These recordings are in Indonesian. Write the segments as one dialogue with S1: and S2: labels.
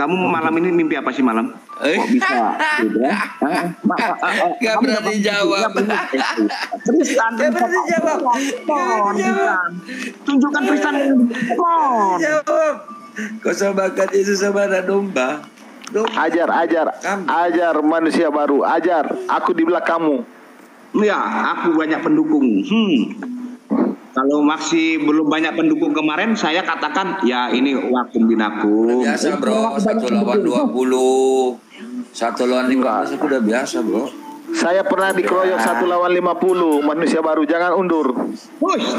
S1: kamu malam ini mimpi apa sih malam? Kok bisa? Gitu ya?
S2: Gak berani jawab.
S1: Tristan,
S2: Gak berani jawab.
S1: Tunjukkan Tristan.
S2: Jawab. Kosong bakat Yesus sama anak domba.
S3: Ajar manusia baru, ajar. Aku di belakangmu.
S1: Ya, aku banyak pendukung. Kalau masih belum banyak pendukung kemarin, saya katakan ya ini wakum binakum.
S2: Biasa bro, 1 lawan 20, 1 lawan 15 udah biasa bro.
S3: Saya pernah dikeroyok 1 lawan 50 manusia baru, jangan undur.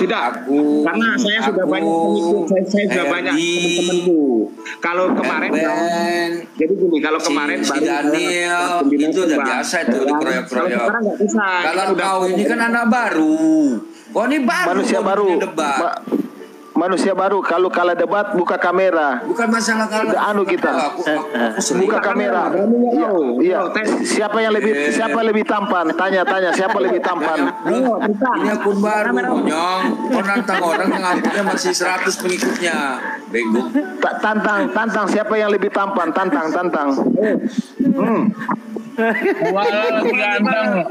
S1: Tidak. Karena saya sudah banyak pengikut, saya sudah banyak teman-temanku. Kalau kemarin, jadi gini, kalau kemarin
S2: si Daniel itu udah biasa itu dikeroyok-keroyok. Kalau kau ini kan anak baru. Oh ini baru
S3: manusia baru kalau kalah debat buka kamera.
S2: Bukan masalah kalah.
S3: Kita. Buka kamera. Iya. Siapa lebih tampan? Tanya siapa lebih tampan.
S2: Ini akun baru Nyong. Kau nantang orang yang akunnya masih 100 pengikutnya. Bego.
S3: Tantang siapa yang lebih tampan? Tantang.
S4: Wah, ganteng.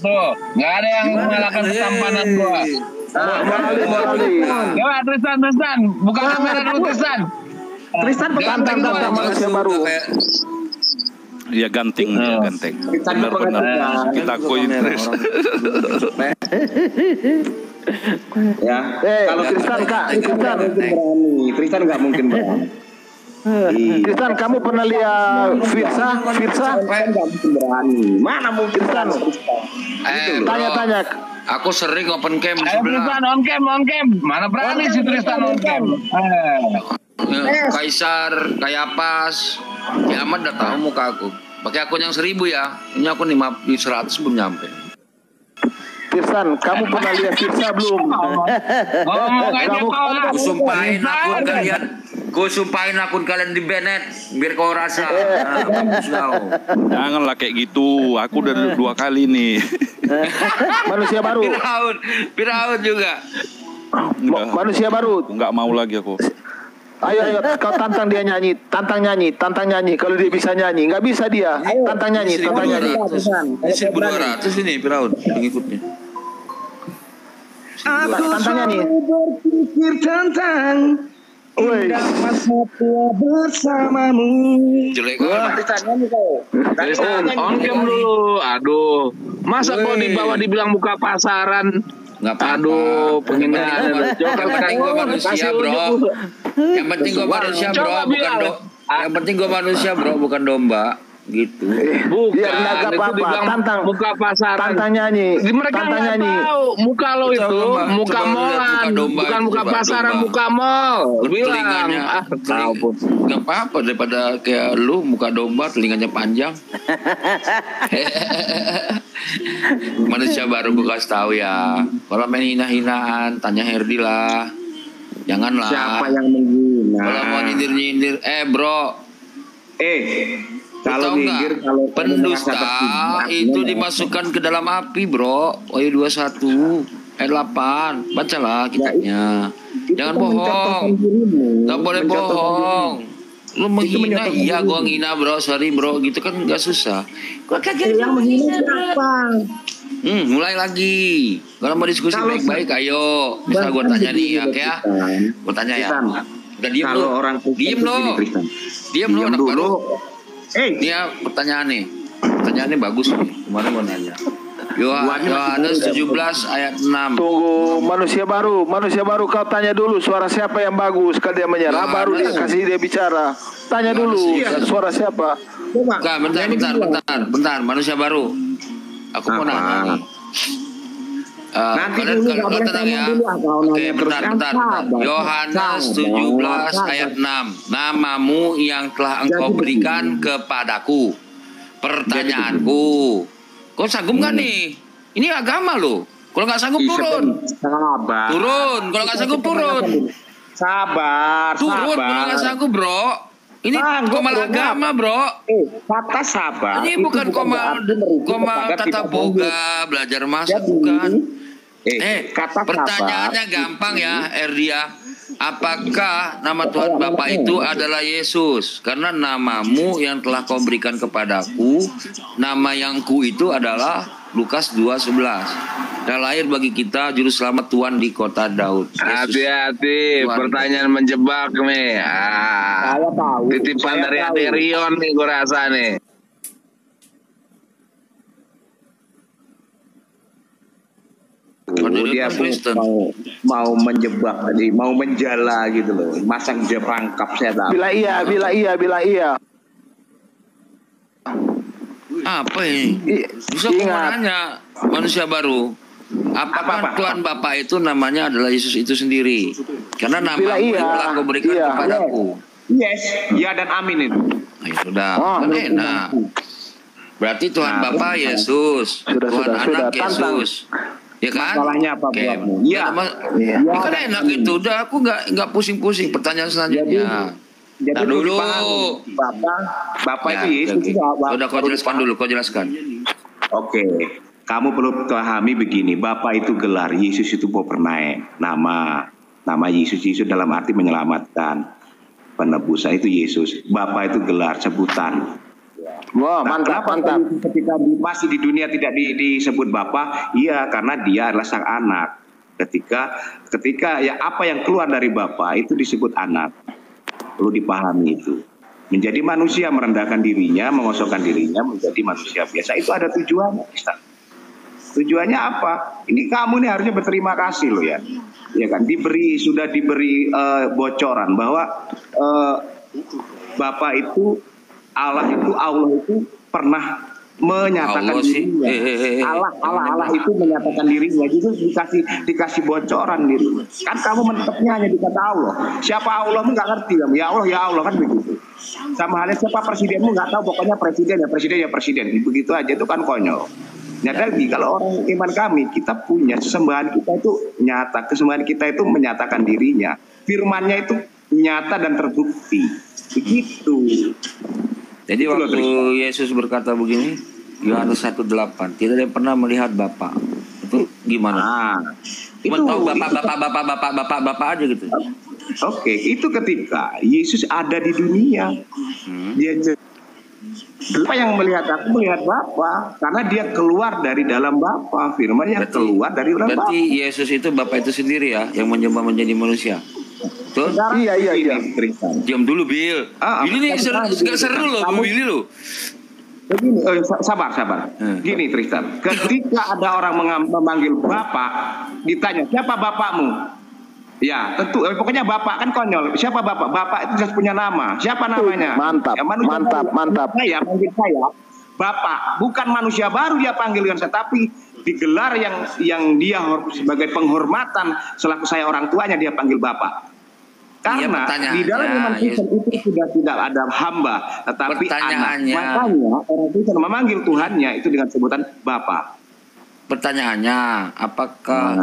S4: Tuh. Gak ada yang mengalahkan ketampanan gua.
S3: Morali.
S4: Coba Tristan. Buka kamera dulu Tristan.
S3: Tristan tantang manusia baru.
S5: Dia ganteng. Benar. Kita akuin Tristan.
S1: Ya. Kalau Tristan nggak mungkin berani.
S3: Tristan, kamu pernah lihat Firsa?
S1: Nggak mungkin berani. Mana mungkin Tristan?
S3: Tanya.
S2: Aku sering open cam di
S4: Ayo
S2: sebelah.
S4: Tristan on cam. Mana berani si Tristan on cam?
S2: Kaisar, Kayapas, Kiamat udah tahu muka aku. Pakai akun yang 1000 ya. Ini akun 100 belum nyampe.
S3: Tristan, kamu pernah lihat Firsa belum?
S2: Gue sumpahin akun kalian di Bennett biar kau rasa.
S5: Janganlah kayak gitu. Aku udah 2 kali nih.
S3: Manusia baru.
S2: Firaun juga.
S3: Manusia baru.
S5: Nggak mau lagi aku.
S3: Ayo, kau tantang dia nyanyi. Tantang nyanyi. Kalau dia bisa nyanyi, nggak bisa dia. Tantang nyanyi.
S2: 1200 ini Firaun pengikutnya.
S3: Tantang nyanyi.
S1: Berpikir tentang indah masa tua bersamamu.
S2: Jelek
S4: Tristan on cam dulu. Aduh, masa kau di bawah dibilang buka pasaran?
S2: Nggak apa-apa.
S4: Aduh, penghinaan.
S2: Yang penting gue manusia bro. Yang penting gue manusia bro, bukan domba. Gitu.
S4: Bukan,
S3: naga
S4: itu dibilang
S3: tantang
S4: muka pasaran.
S3: Tantang nyanyi.
S4: Mereka nggak tahu muka lo itu muka molan, bukan muka pasaran, muka mall. Bilang
S2: nggak apa-apa daripada kayak lu muka domba telinganya panjang. Manusia baru gue kasih tahu ya. Kalau main hina-hinaan tanya Herdi lah. Janganlah.
S1: Siapa yang menghina?
S2: Kalau mau nyindir bro.
S1: Kalau minggir, kalau
S2: pendusta itu dimasukkan ke dalam api bro. Wahyu 21 ayat 8. Bacalah kitabnya. Jangan bohong. Gak boleh bohong. Lu menghina, iya gua ngina bro, sorry bro, gitu kan gak susah. Gua kagak
S1: yang menghina siapa?
S2: Mulai lagi. Kalau mau diskusi baik-baik ayo. Bisa gua tanya nih ya. Gua tanya ya. Udah diem lu. Diem lu anak baru. Dia pertanyaannya bagus nih. Kemarin mau nanya. Yohanes 17 ayat 6.
S3: Tunggu, manusia baru kau tanya dulu suara siapa yang bagus. Kalau dia menyerah baru dia kasih dia bicara. Tanya dulu suara siapa.
S2: Bentar, manusia baru. Aku mau nanya nih.
S1: Nanti dulu
S2: tenang ya. Oke, bentar. Yohanes 17 ayat 6. Namamu yang telah engkau berikan kepadaku. Pertanyaanku, kau sanggup gak nih? Ini agama loh. Kalau nggak sanggup turun. Turun. Kalau nggak sanggup turun.
S1: Sabar.
S2: Turun. Kalau nggak sanggup bro. Ini komal agama bro.
S1: Kata sabar.
S2: Ini bukan komal tata boga, belajar masak bukan. Pertanyaannya gampang ya, Erdia. apakah nama Tuhan Bapa itu adalah Yesus? Karena namamu yang telah kau berikan kepadaku, nama yang ku itu adalah Lukas 2:11. Dan lahir bagi kita juru selamat Tuhan di kota Daud.
S4: Hati-hati, pertanyaan menjebak nih. Titipan dari Aderion nih gue rasa nih.
S1: Dia mau menjebak tadi, mau menjala gitu loh, masang dia perangkap saya tahu.
S3: Bila iya.
S2: Apa ini? Bisa aku nanya manusia baru. Apakah Tuhan Bapa itu namanya adalah Yesus itu sendiri? Karena nama yang telah kau berikan kepadaku.
S1: Yes, ya dan amin itu.
S2: Ya sudah, enak. Berarti Tuhan Bapa Yesus, Tuhan Anak Yesus. Ya kan?
S1: Masalahnya apa buatmu? Iya.
S2: Ya kan enak itu. Udah aku nggak pusing-pusing. Pertanyaan selanjutnya.
S1: Jadi
S2: dulu.
S1: Bapak itu Yesus.
S2: Sudah kau jelaskan.
S1: Oke. Kamu perlu pahami begini, Bapak itu gelar, Yesus itu Bopernae, nama Yesus dalam arti menyelamatkan, penebusan itu Yesus. Bapak itu gelar, sebutan.
S3: Wah, mantap.
S1: Ketika masih di dunia tidak disebut Bapak, iya karena dia adalah sang anak. Ketika ya apa yang keluar dari Bapak itu disebut anak. Perlu dipahami itu. Menjadi manusia merendahkan dirinya, mengosongkan dirinya menjadi manusia biasa, itu ada tujuannya. Tujuannya apa? Ini kamu nih harusnya berterima kasih loh ya. Ya kan, sudah diberi bocoran bahwa Bapak itu Allah itu pernah menyatakan dirinya. Allah itu menyatakan dirinya. Jadi dikasih bocoran gitu. Kan kamu menetapnya hanya dikata Allah. Siapa Allah nggak ngerti kamu. Ya Allah kan begitu. Sama halnya siapa presidenmu nggak tahu, pokoknya presiden. Begitu aja, itu kan konyol. Nyata lagi kalau orang iman kami, kita punya sesembahan kita itu nyata, kesembahan kita itu menyatakan dirinya, firmannya itu nyata dan terbukti, begitu.
S2: Jadi itu waktu Yesus berkata begini, Yohanes 1:8, tidak ada yang pernah melihat Bapa. Itu gimana? Itu tahu Bapak aja gitu.
S1: Oke, itu ketika Yesus ada di dunia, dia apa yang melihat aku melihat Bapa, karena dia keluar dari dalam Bapa, firman-Nya keluar dari dalam Bapa.
S2: Berarti Yesus itu Bapa itu sendiri ya, yang mencoba menjadi manusia. Betul?
S1: Iya.
S2: Diam dulu, Bill. Bill ini seru loh, Bill lo.
S1: Begini, sabar. Gini Tristan, ketika ada orang memanggil Bapak, ditanya siapa bapakmu? Ya tentu, pokoknya Bapak kan konyol. Siapa Bapak? Bapak itu sudah punya nama. Siapa namanya?
S3: Mantap.
S1: Saya panggil saya Bapak, bukan manusia baru dia panggil dengan saya, tapi digelar yang dia sebagai penghormatan selaku saya orang tuanya dia panggil Bapak. Karena di dalam iman Kristen itu sudah tidak ada hamba, tetapi anak. Makanya orang Kristen memanggil Tuhannya itu dengan sebutan Bapak.
S2: Pertanyaannya, apakah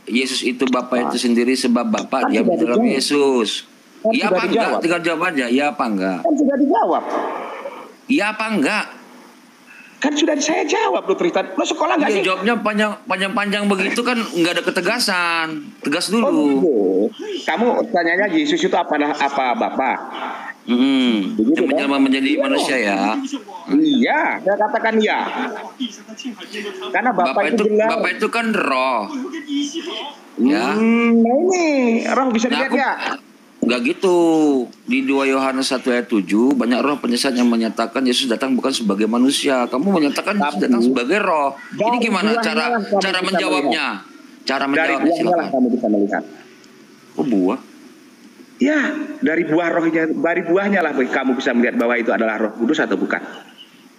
S2: Yesus itu Bapak itu sendiri sebab Bapak dia dalam Yesus? Iya apa enggak? Tinggal jawab aja, iya apa enggak?
S1: Kan sudah dijawab.
S2: Iya apa enggak?
S1: Kan sudah saya jawab loh Tristan. Lo sekolah nggak sih?
S2: Jawabnya panjang begitu kan nggak ada ketegasan. Tegas dulu.
S1: Kamu tanyanya Yesus itu apa Bapak?
S2: Yang menjelma menjadi manusia ya.
S1: Iya, saya katakan ya. Karena Bapak
S2: itu kan roh. Ya.
S1: Nah ini roh bisa dilihat ya.
S2: Enggak gitu. Di 2 Yohanes 1:7 banyak roh penyesat yang menyatakan Yesus datang bukan sebagai manusia. Kamu menyatakan Yesus datang sebagai roh. Ini gimana cara menjawabnya? Cara menjawabnya silakan.
S1: Kamu bisa melihat.
S2: Oh, buah.
S1: Ya, dari buahnya lah kamu bisa melihat bahwa itu adalah Roh Kudus atau bukan.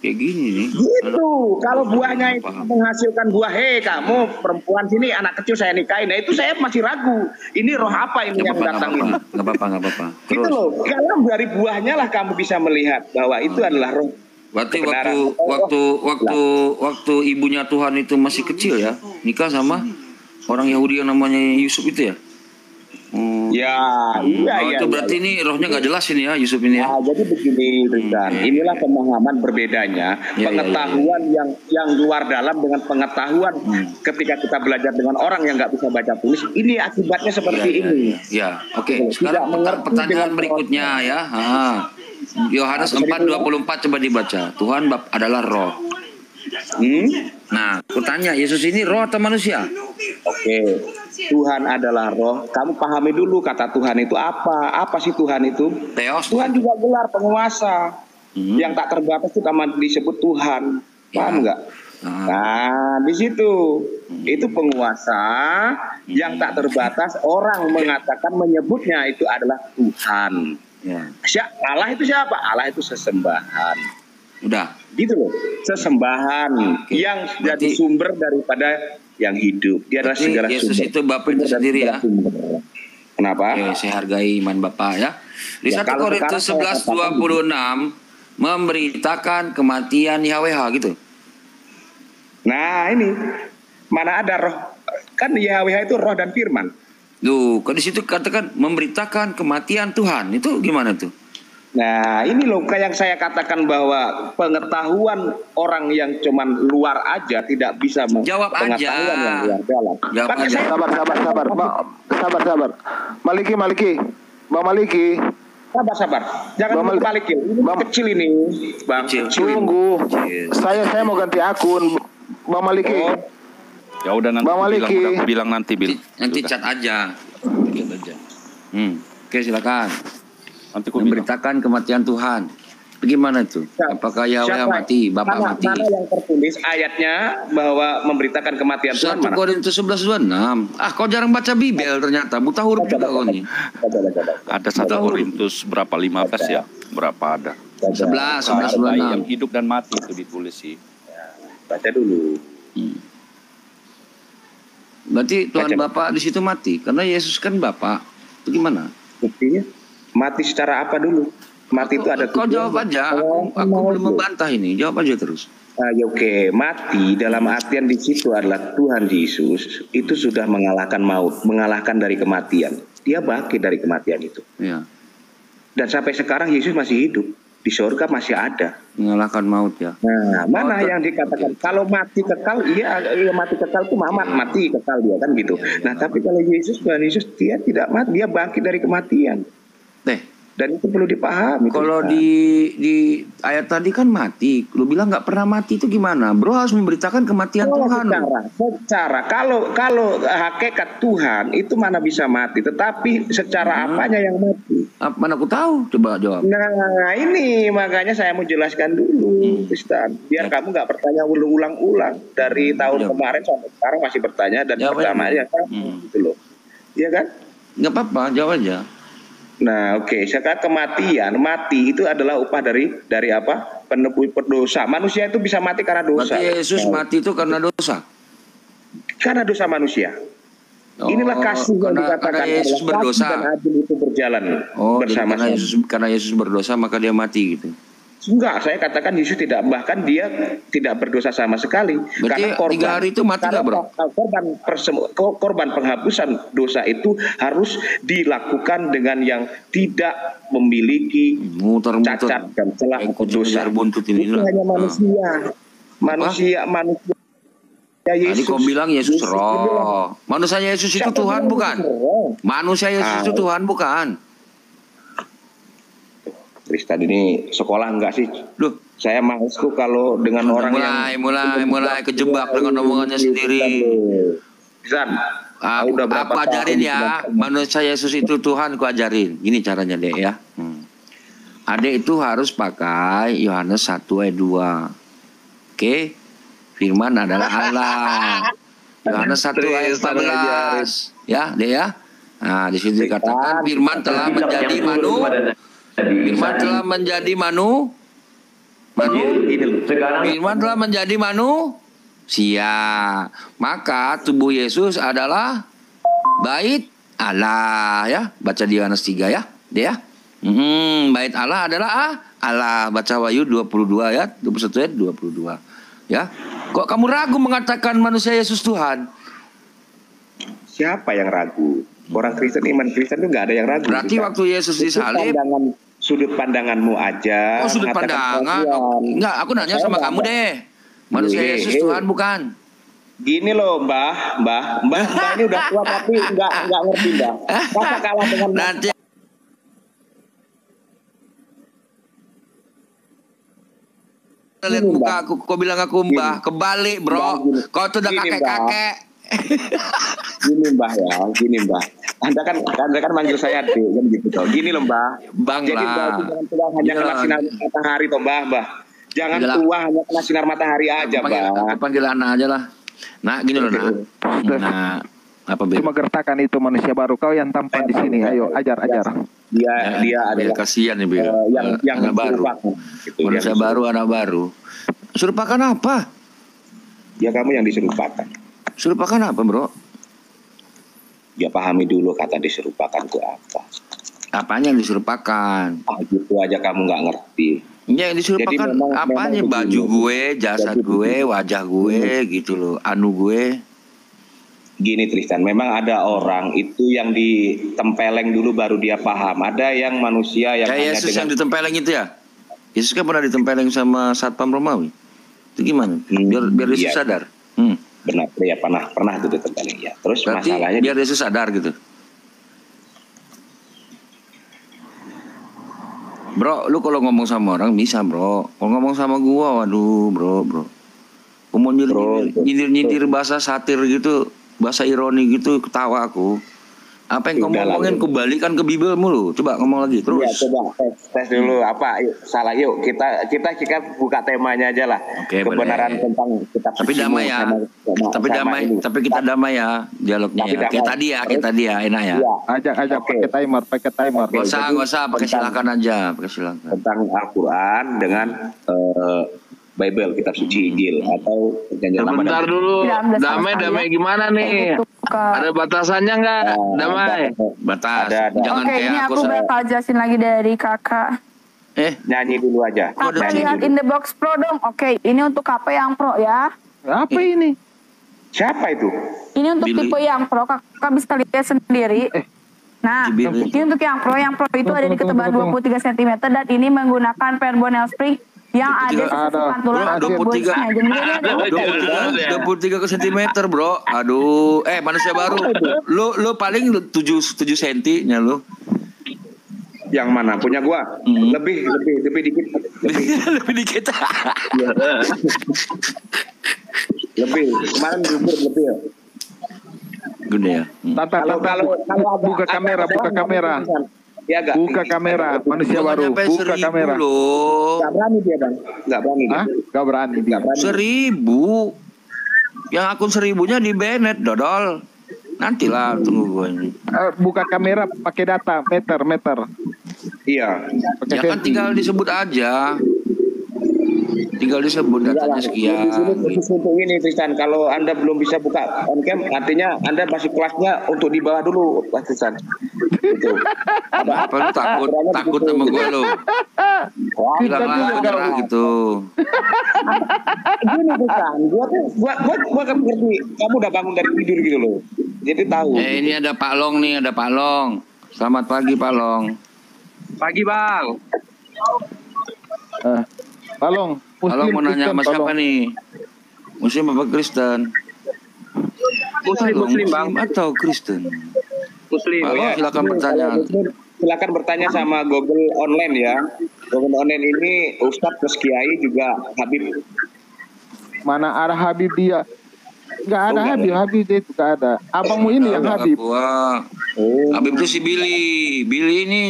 S2: Kayak gini nih.
S1: Gitu. Kalau buahnya itu menghasilkan buah, kamu perempuan sini anak kecil saya nikahin. Nah itu saya masih ragu. Ini roh apa ini yang datang ini?
S2: Gak apa-apa.
S1: Gitu loh. Kalau dari buahnya lah kamu bisa melihat bahwa itu adalah roh.
S2: Berarti waktu ibunya Tuhan itu masih kecil ya, nikah sama orang Yahudi yang namanya Yusuf itu ya? Itu berarti ini rohnya nggak jelas ini ya, Yusuf ini ya.
S1: Jadi begini, Rizan. Inilah pemahaman berbedanya, pengetahuan yang luar dalam dengan pengetahuan ketika kita belajar dengan orang yang nggak bisa baca tulis. Ini akibatnya seperti ini.
S2: Oke. Sekarang pertanyaan berikutnya ya. Yohanes 4:24 coba dibaca. Tuhan adalah roh. Nah, aku tanya, Yesus ini roh atau manusia?
S1: Oke. Tuhan adalah roh. Kamu pahami dulu kata Tuhan itu apa? Apa sih Tuhan itu?
S2: Theos.
S1: Tuhan juga gelar penguasa. Yang tak terbatas itu disebut Tuhan. Paham nggak? Nah, di situ itu penguasa yang tak terbatas. Orang mengatakan menyebutnya itu adalah Tuhan. Allah itu siapa? Allah itu sesembahan.
S2: Udah.
S1: Gitu loh. Sesembahan yang jadi sumber daripada yang hidup. Dia adalah segala
S2: Yesus
S1: sumber.
S2: Itu Bapak itu sendiri ya.
S1: Kenapa?
S2: Saya hargai iman Bapak ya. Di 1 Korintus 11:26 memberitakan kematian YHWH gitu.
S1: Nah ini mana ada roh? Kan YHWH itu roh dan firman.
S2: Tuh, kan di situ katakan memberitakan kematian Tuhan. Itu gimana tuh?
S1: Nah ini loh kayak yang saya katakan bahwa pengetahuan orang yang cuman luar aja tidak bisa
S2: jawab aja.
S1: Yang luar dalam.
S2: Jawab aja.
S3: Sabar. Maliki. Bang Maliki.
S1: Sabar. Jangan Maliki. Ini kecil ini, Bang.
S3: Tunggu. Saya mau ganti akun, Bang Maliki.
S5: Ya udah nanti
S3: Bang Maliki.
S5: bilang nanti
S2: Nanti chat aja. Oke, silakan.
S5: Nanti
S2: memberitakan kematian Tuhan. Bagaimana itu? Apakah Yahweh mati, Bapak mati?
S1: Mana yang tertulis ayatnya bahwa memberitakan kematian Tuhan?
S2: 1 Korintus 11:26. Kau jarang baca Bibel ternyata. Buta huruf juga kau nih.
S5: Ada 1 Korintus berapa 15 ya? Berapa ada?
S2: 11:26.
S5: Yang hidup dan mati itu ditulis sih.
S1: Baca dulu.
S2: Berarti Tuhan Bapak di situ mati karena Yesus kan Bapak. Itu gimana?
S1: Buktinya mati secara apa dulu? Mati itu ada.
S2: Kau jawab aja. Aku belum membantah ini. Jawab aja terus.
S1: Oke. Mati dalam artian di situ adalah Tuhan Yesus itu sudah mengalahkan maut, mengalahkan dari kematian. Dia bangkit dari kematian itu.
S2: Ya.
S1: Dan sampai sekarang Yesus masih hidup. Di surga masih ada.
S2: Mengalahkan maut ya.
S1: Nah, mana yang dikatakan kalau mati kekal? Iya, mati kekal itu mati kekal dia kan gitu. Nah, tapi kalau Tuhan Yesus dia tidak mati, dia bangkit dari kematian. Dan itu perlu dipahami.
S2: Kalau di ayat tadi kan mati, lu bilang nggak pernah mati itu gimana? Bro harus memberitakan kematian Tuhan.
S1: Secara kalau hakikat Tuhan itu mana bisa mati, tetapi secara apanya yang mati?
S2: Mana aku tahu? Coba jawab.
S1: Nah ini makanya saya mau jelaskan dulu, Tristan. Biar kamu nggak bertanya ulang-ulang dari tahun kemarin sampai sekarang masih bertanya dan pertamanya gitu loh, iya kan?
S2: Nggak apa-apa, jawab aja.
S1: Nah, oke. Sekarang kematian, mati itu adalah upah dari apa? Penebus dosa. Manusia itu bisa mati karena dosa.
S2: Berarti Yesus mati itu karena dosa.
S1: Karena dosa manusia. Inilah kasih yang dikatakan
S2: karena Yesus berdosa.
S1: Dan adil itu berjalan bersama-sama.
S2: Karena Yesus berdosa maka dia mati gitu.
S1: Enggak, saya katakan Yesus bahkan dia tidak berdosa sama sekali.
S2: Berarti karena 3 hari itu mati nggak, Bro?
S1: Korban penghapusan dosa itu harus dilakukan dengan yang tidak memiliki cacat dan celah dosa. Itu hanya manusia. Yesus.
S2: Tadi kau bilang Yesus roh. Manusia Yesus itu Tuhan bukan? Manusia Yesus itu Tuhan bukan?
S1: Tristan ini sekolah enggak sih? Loh, saya maksudku kalau dengan orang
S2: mulai kejebak dengan omongannya sendiri.
S1: Tristan,
S2: aku ajarin ya, manusia Yesus itu Tuhan, aku ajarin. Gini caranya deh ya. Adek itu harus pakai Yohanes 1 ayat 2. Oke? Firman adalah Allah. Yohanes 1 ayat 14. Ya, deh ya. Nah, di situ dikatakan firman telah menjadi Firman telah menjadi Firman telah menjadi manusia. Maka tubuh Yesus adalah bait Allah ya. Baca di Yohanes 3 ya. Dia. Bait Allah adalah Allah. Baca Wahyu 22 ya, 21 ayat 22. Ya. Kok kamu ragu mengatakan manusia Yesus Tuhan?
S1: Siapa yang ragu? Orang Kristen, iman Kristen itu nggak ada yang ragu.
S2: Berarti waktu Yesus disalib,
S1: sudut pandanganmu aja.
S2: Oh, sudut pandangan. Enggak, aku nanya sama kamu deh. Manusia Yesus Tuhan bukan?
S1: Gini loh, Mbah ini udah tua tapi nggak ngerti, Mbah. Masa kalah dengan
S2: nanti lihat muka aku, kau bilang aku Mbah, kebalik bro. Kau tuh udah kakek-kakek.
S1: Gini Mbah. Anda kan manggil saya Dek kan gitu toh. Gini loh Mbah.
S2: Bang
S1: jadi
S2: lah.
S1: Jangan tua hanya kena sinar matahari toh Mbah. Jangan tua hanya kena sinar matahari aja Mbah.
S2: Aku panggil Ana aja lah. Nah gini loh Nah apa beda?
S3: Cuma gertakan itu manusia baru. Kau yang tampan di sini. Ayo ajar.
S1: Dia adalah
S2: kasihan nih Bel. Yang anak baru. Gitu, manusia baru, anak baru. Serupakan apa?
S1: Ya kamu yang diserupakan.
S2: Serupakan apa bro?
S1: Ya pahami dulu kata diserupakan itu apa.
S2: Apanya yang diserupakan?
S1: Gitu aja kamu nggak ngerti.
S2: Ya, yang diserupakan apanya? Baju gue, jasad gue, wajah gue gitu loh. Anu gue.
S1: Gini Tristan, memang ada orang itu yang ditempeleng dulu baru dia paham. Ada yang manusia yang
S2: kayak Yesus yang ditempeleng itu ya. Yesus kan pernah ditempeleng sama satpam Romawi. Itu gimana? Biar Yesus sadar.
S1: Benar, ya pernah itu ditempeleng ya. Terus
S2: berarti
S1: masalahnya
S2: biar Yesus sadar gitu. Bro, lu kalau ngomong sama orang bisa bro. Kalau ngomong sama gua, waduh bro. Gua mau nyindir bahasa satir gitu, bahasa ironi gitu, ketawa aku. Apa yang kamu ngomongin kebalikan ke Bible mulu. Coba ngomong lagi terus.
S1: Iya, coba tes dulu apa salah yuk. Kita buka temanya aja lah.
S2: Oke,
S1: kebenaran
S2: boleh.
S1: Tentang kitab
S2: tapi damai ya. Tapi kita damai ya dialognya ya. Kayak tadi ya, enak ya.
S3: Ajak pakai timer.
S2: Gak usah pakai silakan aja, pakai silakan.
S1: Tentang Al-Qur'an dengan Bible, kitab suci Injil atau perjanjian lama.
S4: Bentar dulu. Damai gimana nih? Ada batasannya nggak? Damai.
S2: Batas. Jangan
S6: Oke, ini aku bakal jelasin lagi dari kakak.
S1: Nyanyi dulu aja.
S6: Kakak lihat in the box pro dong. Oke, ini untuk KP yang pro ya.
S3: Apa ini?
S1: Siapa itu?
S6: Ini untuk tipe yang pro. Kakak bisa lihat sendiri. Nah, ini untuk yang pro. Yang pro itu ada di ketebalan 23 cm dan ini menggunakan Perbonel spring yang ada pantulan
S2: 23 cm bro. Aduh, manusia baru. Lu paling 7 cm nya lu.
S1: Yang mana? Punya gua? Lebih dikit.
S2: Lebih dikit.
S1: Lebih. Kemarin lebih ya.
S2: Gede ya.
S3: Kalau buka kamera.
S1: Ya,
S3: buka kamera, manusia baru. Buka kamera.
S1: Gak berani dia bang. Gak berani.
S2: 1000. Yang akun 1000-nya di Bennett dodol. Nantilah tunggu gue ini.
S3: Buka kamera pakai data meter.
S1: Iya.
S2: Ya kan tinggal disebut aja. Tinggal disebut datanya sekian.
S1: Untuk ini Tristan, kalau Anda belum bisa buka on cam, artinya Anda masih kelasnya untuk di bawah dulu, Mas Tristan. Gitu.
S2: Apa lu takut sama gue lo? Bilang lah nyerah gitu.
S1: Gini Tristan, gua kan ngerti. Kamu udah bangun dari tidur gitu loh. Jadi tahu.
S2: Ini ada Pak Long nih, ada Pak Long. Selamat pagi Pak Long.
S7: Pagi bang.
S3: Pak Long.
S2: Kalau mau nanya sama siapa nih? Muslim apa Kristen?
S7: Muslim bang.
S2: Atau Kristen?
S7: Muslim.
S2: Ya. Silakan bertanya.
S1: Silakan bertanya sama Google Online ya. Google Online ini Ustadz plus Kiai juga Habib.
S3: Mana ada Habib dia? Gak ada Habib itu gak ada. Abangmu ini yang Habib.
S2: Habib itu si Billy. Billy ini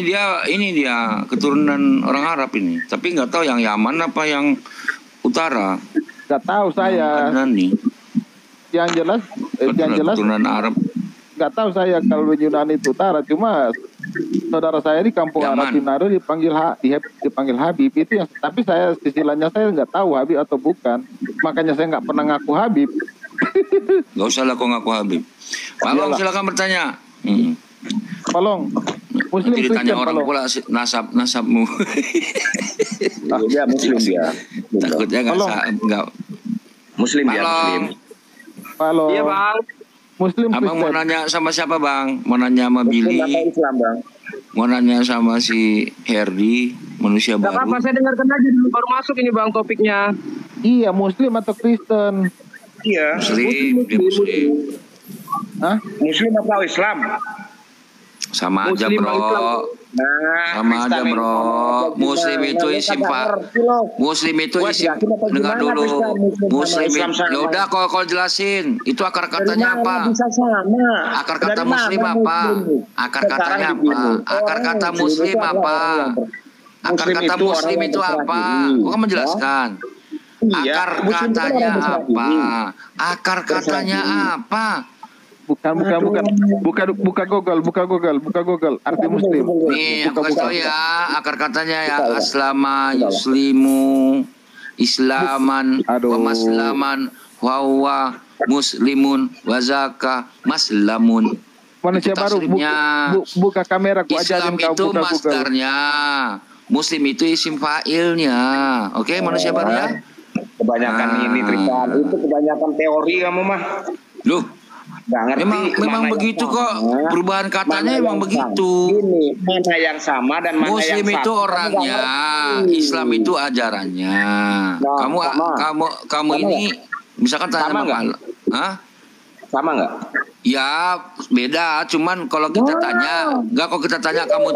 S2: dia keturunan orang Arab ini. Tapi nggak tahu yang Yaman apa yang utara.
S3: Gak tahu saya. Yang jelas
S2: keturunan Arab.
S3: Gak tahu saya kalau Yunani itu utara. Cuma saudara saya di kampung Arab di Naro dipanggil Habib itu yang. Tapi saya sisilannya saya nggak tahu Habib atau bukan. Makanya saya nggak pernah ngaku Habib.
S2: Gak usah lah kok ngaku Habib. Pak Long silakan bertanya.
S3: Palong, Muslim
S2: nanti ditanya
S3: Kristen,
S2: orang
S3: Palong.
S2: pula nasabmu.
S1: Dia Muslim dia.
S2: Takutnya nggak
S1: Muslim dia Muslim.
S3: Palong.
S7: Iya bang.
S3: Muslim
S2: Abang mau
S3: Kristen.
S2: nanya sama siapa bang? Mau nanya sama Billy?
S1: Islam bang.
S2: Mau nanya sama si Herdi, manusia
S7: Gak
S2: baru?
S7: apa-apa, saya dengarkan aja dulu. Baru masuk ini bang topiknya.
S3: Iya, Muslim atau Kristen?
S1: Iya.
S2: Muslim, dia Muslim.
S3: Hah?
S1: Muslim atau Islam?
S2: Sama aja
S7: Muslim
S2: bro.
S1: Nah,
S2: Sama aja
S1: Kristen
S2: bro. Muslim itu isim pak. Muslim itu isim. Dengar dulu. Muslim itu. Ya udah kalau jelasin. Itu akar katanya apa?
S1: Bisa sama.
S2: Akar kata Muslim apa? Akar katanya apa? Akar kata Muslim apa? Akar kata Muslim itu apa? Gua kan menjelaskan. Akar katanya apa? Akar katanya apa?
S3: Bukan Google. Arti Muslim.
S2: Nih, aku kasih tau ya, akar katanya ya, aslama, yuslimu, islaman, wa maslaman, wawa, muslimun, wazaka, maslamun.
S3: Manusia baru, buka kamera, aku ajarin kau buka Google.
S2: Islam itu masdarnya, Muslim itu isim fa'ilnya. Oke, manusia baru ya.
S1: Kebanyakan ini Tristan, itu kebanyakan teori kamu mah.
S2: Loh, memang
S1: mana
S2: begitu kok, perubahan katanya memang begitu.
S1: Ini mana yang sama dan mana
S2: Muslim
S1: yang
S2: itu orangnya, Islam itu ajarannya. Kamu ini misalkan tanya sama Pak, hah?
S1: Sama nggak?
S2: Ya beda, cuman kalau kita tanya, kalau kita tanya kamu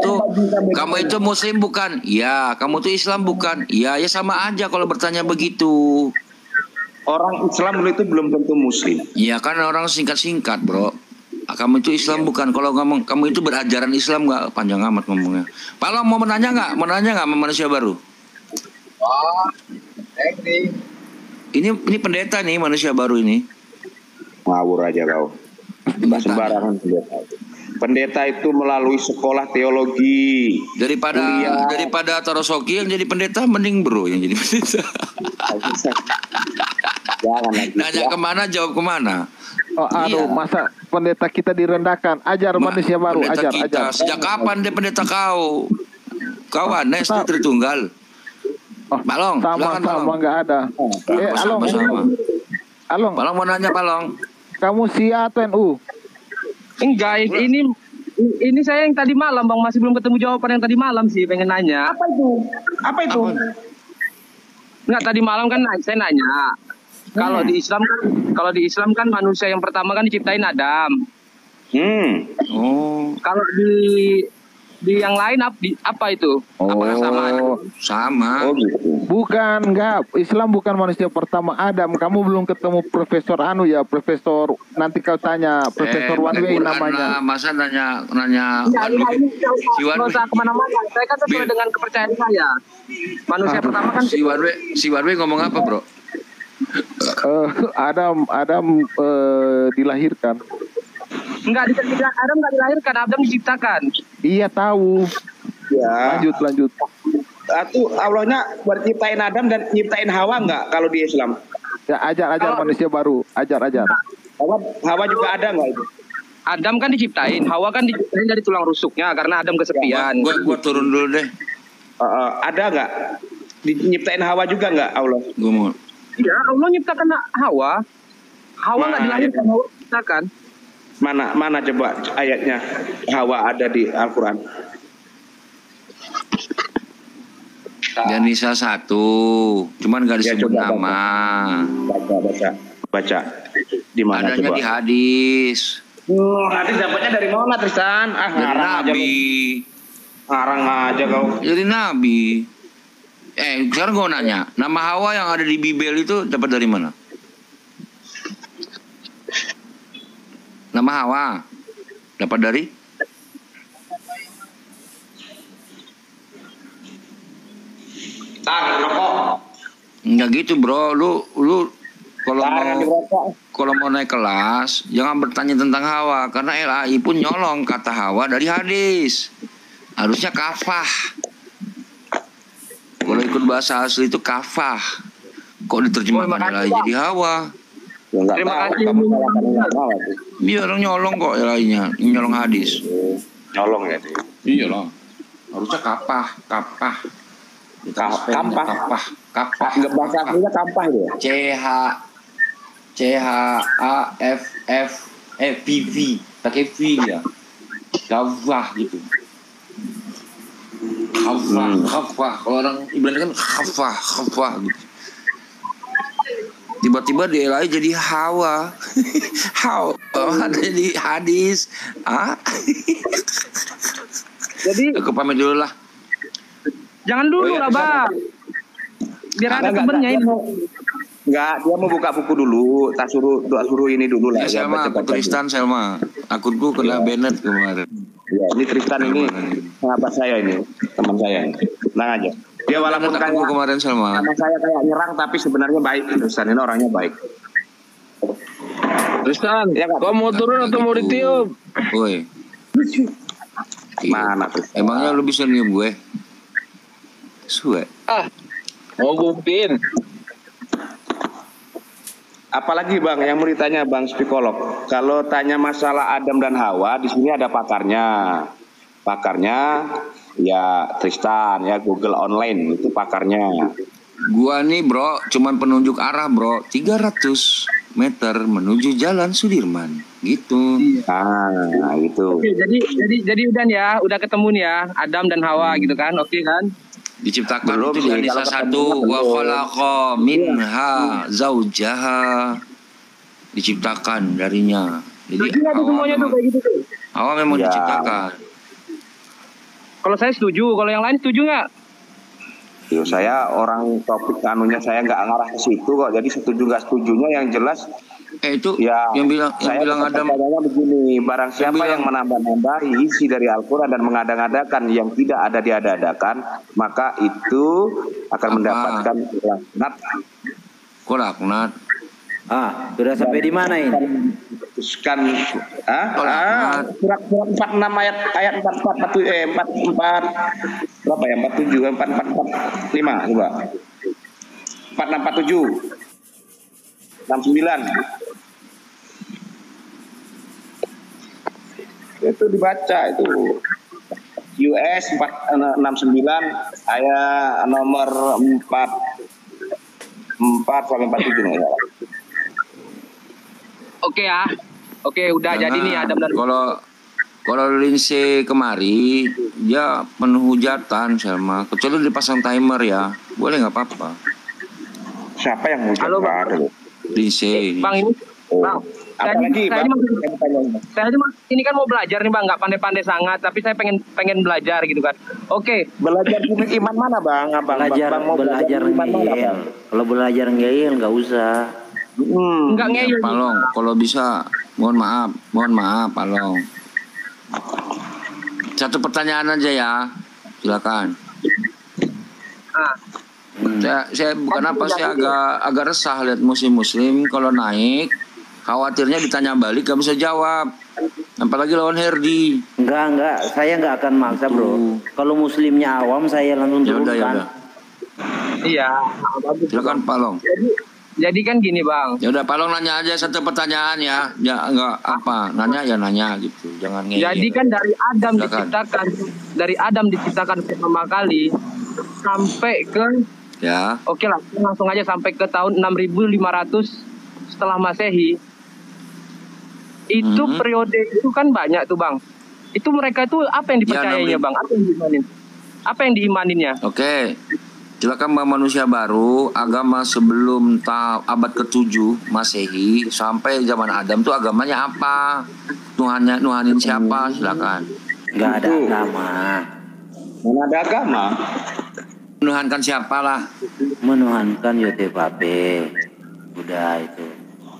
S2: itu Muslim bukan? Ya, kamu itu Islam bukan? Ya sama aja kalau bertanya begitu.
S1: Orang Islam itu belum tentu Muslim.
S2: Iya kan orang singkat-singkat bro. Kamu itu Islam bukan? Kalau kamu itu berajaran Islam nggak? Panjang amat ngomongnya. Pak mau menanya nggak? Mau nanya nggak sama manusia baru? Ini pendeta nih manusia baru ini.
S1: Ngawur aja kau. Sembarangan pendeta. Pendeta itu melalui sekolah teologi.
S2: Daripada Tarosoki yang jadi pendeta, mending bro yang jadi pendeta.
S1: Jangan lagi.
S2: Nanya kemana, jawab kemana.
S3: Masa pendeta kita direndahkan? Ajar manusia baru, ajar.
S2: Sejak kapan dia pendeta kau? Kawan, Nesti Tritunggal. Palong,
S3: sama nggak ada. Along.
S2: Palong mau nanya Palong.
S3: Kamu Sia atau NU?
S7: Enggak, ini saya yang tadi malam bang, masih belum ketemu jawaban yang tadi malam sih, pengen nanya.
S1: Apa itu?
S7: Enggak, tadi malam kan saya nanya. Kalau di Islam kan manusia yang pertama kan diciptain Adam. Kalau di yang lain apa itu? Apakah sama?
S2: Sama.
S1: Gitu.
S3: Bukan, enggak. Islam bukan manusia pertama Adam. Kamu belum ketemu Profesor Profesor nanti kau tanya Profesor One Way namanya.
S2: Masa nanya
S7: si One Way kemana-mana. Saya kan sesuai dengan kepercayaan saya. Manusia pertama kan
S2: si One Way ngomong apa bro?
S3: Adam dilahirkan.
S7: Enggak, Adam enggak dilahirkan, Adam diciptakan.
S3: Iya tahu.
S1: Ya.
S3: Lanjut.
S1: Itu Allahnya berciptain Adam dan nyiptain Hawa enggak kalau di Islam?
S3: Ya ajar manusia baru, ajar.
S1: Hawa juga ada enggak itu?
S7: Adam kan diciptain, Hawa kan diciptain dari tulang rusuknya karena Adam kesepian.
S2: Gua turun dulu deh.
S1: Ada enggak? Nyiptain Hawa juga enggak Allah?
S2: Gua mau.
S7: Iya, Allah nyiptakan Hawa. Hawa enggak dilahirkan, Hawa diciptakan.
S1: Mana coba ayatnya Hawa ada di Al-Quran?
S2: Janisa 1, cuman gak disebut nama.
S1: Baca. Di mana
S2: adanya
S1: coba?
S2: Di hadis.
S1: Hadis dapatnya dari mana Tristan?
S2: Dari Nabi.
S1: Ngarang aja kau.
S2: Dari Nabi. Sekarang gue nanya, nama Hawa yang ada di Bible itu dapat dari mana? Nama Hawa dapat dari? Enggak gitu bro, lu kalau mau naik kelas jangan bertanya tentang Hawa karena LAI pun nyolong kata Hawa dari hadis. Harusnya kafah. Kalau ikut bahasa asli itu kafah. Kok diterjemahkan LAI jadi Hawa?
S7: Terima kasih.
S2: Iya orang nyolong kok LAI-nya, nyolong hadis.
S1: Nyolong ya?
S2: Iya loh. Harusnya kafah. Kampah.
S1: Bahasa aslinya kampah ya?
S2: CHAFF VV, pakai V ya. Kafah gitu. Kafah. Kalau orang Ibrani kan kafah gitu. Tiba-tiba di LA jadi Hawa. Hawa jadi hadis.
S7: Jadi
S2: aku pamit dulu lah.
S7: Jangan dulu lah, Bang. Biar ada temennya ini.
S1: Enggak, dia mau buka buku dulu. Tak suruh ini dulu lah.
S2: Ya, Selma, aku Tristan, Selma. Akunku kena Bennett kemarin.
S1: Ya, ini Tristan ini sahabat saya ini, teman saya. Tenang aja. Dia walaupun kayak
S2: kemarin Selma.
S1: Sama saya kayak nyerang tapi sebenarnya baik. Tristan ini orangnya baik.
S4: Tristan, ya, kau mau turun atau mau ditiup?
S2: Woi.
S1: Mana tuh?
S2: Emangnya lu bisa niup gue? Suwe.
S4: Mau gupin.
S1: Apalagi Bang yang mau ditanya Bang psikolog. Kalau tanya masalah Adam dan Hawa, di sini ada pakarnya. Pakarnya ya Tristan ya, Google online itu pakarnya.
S2: Gua nih bro, cuman penunjuk arah bro, 300 meter menuju Jalan Sudirman, gitu.
S1: Gitu.
S7: Oke, jadi udah ketemu nih ya, Adam dan Hawa gitu kan, oke kan?
S2: Diciptakan belum, itu dari Nisa 1 wa khalaqa minha zaujaha, diciptakan darinya. Jadi Hawa memang diciptakan.
S7: Kalau saya setuju, kalau yang lain setuju nggak?
S1: Yo, saya orang topik anunya saya nggak ngarah ke situ kok. Jadi setuju nggak setujunya yang jelas.
S2: Itu
S1: ya,
S2: yang bilang Adam.
S1: Begini, barang siapa yang menambah-nambahi isi dari Al-Quran dan mengada-ngadakan yang tidak ada diada-adakan, maka itu akan mendapatkan laknat.
S2: Kok laknat?
S8: Sudah sampai di mana ini?
S1: Surat 46 ayat 44 berapa ya? 47 4445 coba. 4647 69 itu dibaca itu US 469 ayat nomor 4 sampai 47 ya.
S7: Oke ya. Oke, udah jadi nih Adam dan
S2: kalau Lindsay kemari dia penuh hujatan sama, kecuali dipasang timer ya, boleh nggak apa-apa.
S1: Siapa yang hujat?
S7: Halo Bang.
S2: Lindsay.
S7: Bang ini. Bang. Saya ini kan mau belajar nih Bang, nggak pandai-pandai sangat, tapi saya pengen belajar gitu kan. Oke.
S1: Belajar iman mana Bang?
S8: Belajar ngeyel. Kalau belajar ngeyel nggak usah.
S7: Nggak ngeyel.
S2: Palong, kalau bisa mohon maaf Palong. Satu pertanyaan aja ya, silakan. Saya bukan apa sih agak resah lihat muslim kalau naik, khawatirnya ditanya balik gak bisa jawab, apalagi lawan Herdi.
S8: Enggak, saya nggak akan maksa bro. Kalau muslimnya awam saya langsung turunkan.
S7: Iya.
S2: Silakan Palong.
S7: Jadi kan gini Bang.
S2: Ya udah Palong nanya aja satu pertanyaan ya. Ya enggak apa, nanya ya nanya gitu. Jangan ngeyel.
S7: Jadi kan dari Adam diciptakan pertama kali sampai ke
S2: ya.
S7: Oke lah, langsung aja sampai ke tahun 6500 setelah Masehi. Itu periode itu kan banyak tuh Bang. Itu mereka itu apa yang dipercayainya Bang? Apa yang diimaninnya?
S2: Oke. Silakan Bang Manusia Baru, agama sebelum abad ke-7 Masehi sampai zaman Adam tuh agamanya apa? Nuhanin siapa? Silakan.
S8: Enggak ada agama.
S1: Mana ada agama?
S2: Menuhankan siapa lah?
S8: Menuhankan Yotepape. Udah itu.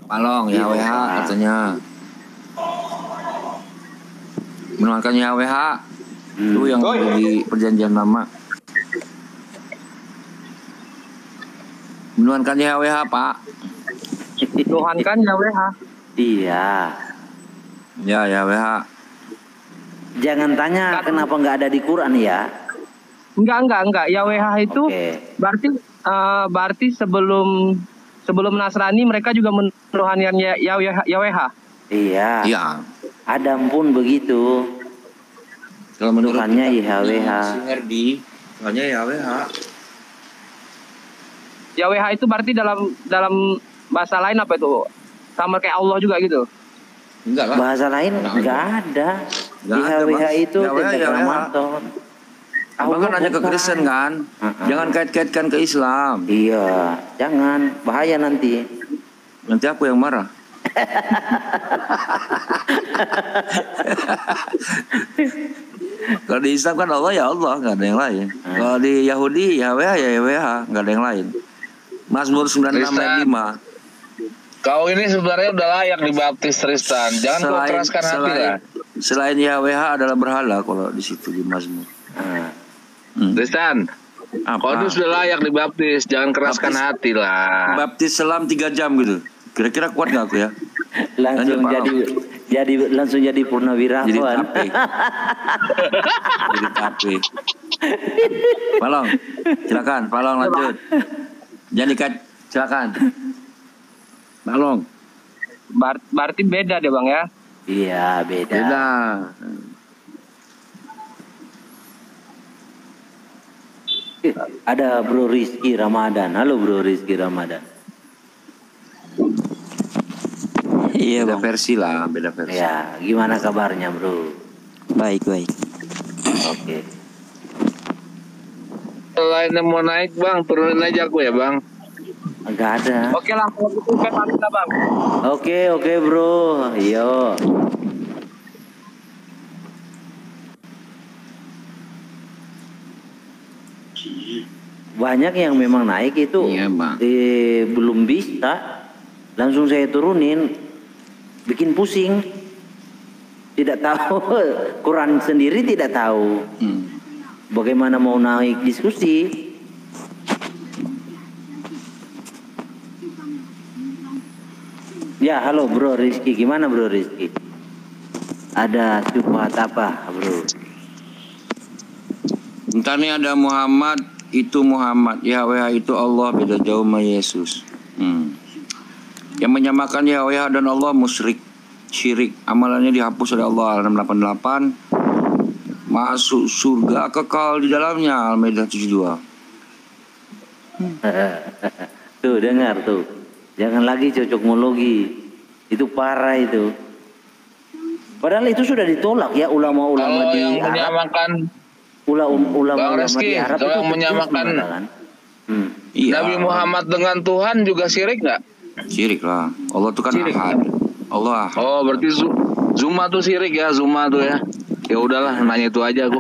S2: Palong YHWH katanya. Menuhankan YHWH. Itu yang di perjanjian lama. Menuhankan YHWH Pak.
S7: Menuhankan YHWH.
S8: Iya.
S2: Ya YHWH.
S8: Jangan tanya kenapa nggak ada di Quran ya.
S7: Enggak. YHWH itu berarti sebelum Nasrani mereka juga menuhankan YHWH.
S8: Iya.
S2: Iya.
S8: Adam pun begitu.
S2: Kalau menurutnya
S8: YHWH.
S2: Hanya YHWH.
S7: YHWH itu berarti dalam bahasa lain apa itu? Sama kayak Allah juga gitu.
S2: Enggak lah.
S8: Bahasa lain enggak ada. Di HWH itu tetragrammaton.
S2: Abang kan nanya ke Kristen kan? Jangan kait-kaitkan ke Islam.
S8: Iya, jangan. Bahaya nanti.
S2: Nanti aku yang marah. Kalau di Islam kan Allah ya Allah, nggak ada yang lain. Kalau di Yahudi YHWH ya YHWH, nggak ada yang lain. Mazmur 96 ayat 5.
S4: Kau ini sebenarnya udah layak dibaptis, Tristan. Jangan kau keraskan hati lah.
S2: Selain YHWH adalah berhala kalau di situ di Mazmur.
S4: Tristan, kau itu sudah layak dibaptis. Jangan keraskan hati lah.
S2: Baptis selam 3 jam gitu. Kira-kira kuat nggak aku ya?
S8: Langsung jadi purnawirawan.
S2: Jadi tape. Jadi tape. Palong, silakan. Palong lanjut. Jadi silakan. Palong.
S7: Berarti beda deh Bang ya?
S8: Iya, beda.
S2: Beda.
S8: Ada Bro Rizky Ramadan. Halo Bro Rizky Ramadan.
S2: Iya, beda versi lah, beda versi.
S8: Ya, gimana kabarnya Bro?
S9: Baik.
S8: Oke.
S4: Lainnya mau naik Bang, turunin aja aku ya Bang.
S8: Enggak ada.
S7: Oke lah, kalau gitu saya pamit lah Bang.
S8: Oke Bro. Yo. Banyak yang memang naik itu belum bisa. Langsung saya turunin, bikin pusing. Tidak tahu, Quran sendiri tidak tahu. Bagaimana mau naik diskusi? Ya, halo Bro Rizky, gimana Bro Rizky? Ada syubhat apa Bro?
S2: Entar nih ada Muhammad, itu Muhammad, YHWH itu Allah, beda jauh sama Yesus. Yang menyamakan YHWH dan Allah musyrik, syirik, amalannya dihapus oleh Allah. Al-688, masuk surga kekal di dalamnya. Al-Maidah 72.
S8: Tuh dengar tuh, jangan lagi cocokmologi, itu parah itu. Padahal itu sudah ditolak ya ulama-ulama di
S4: yang
S8: Arab.
S4: menyamakan
S8: Ulama-ulama di Arab itu
S4: yang menyamakan Nabi Muhammad dengan Tuhan juga syirik nggak?
S2: Syirik lah. Allah itu kan ahad. Allah.
S4: Oh, berarti Zuma tuh syirik ya, Zuma tuh ya. Ya udahlah, nanya itu aja aku.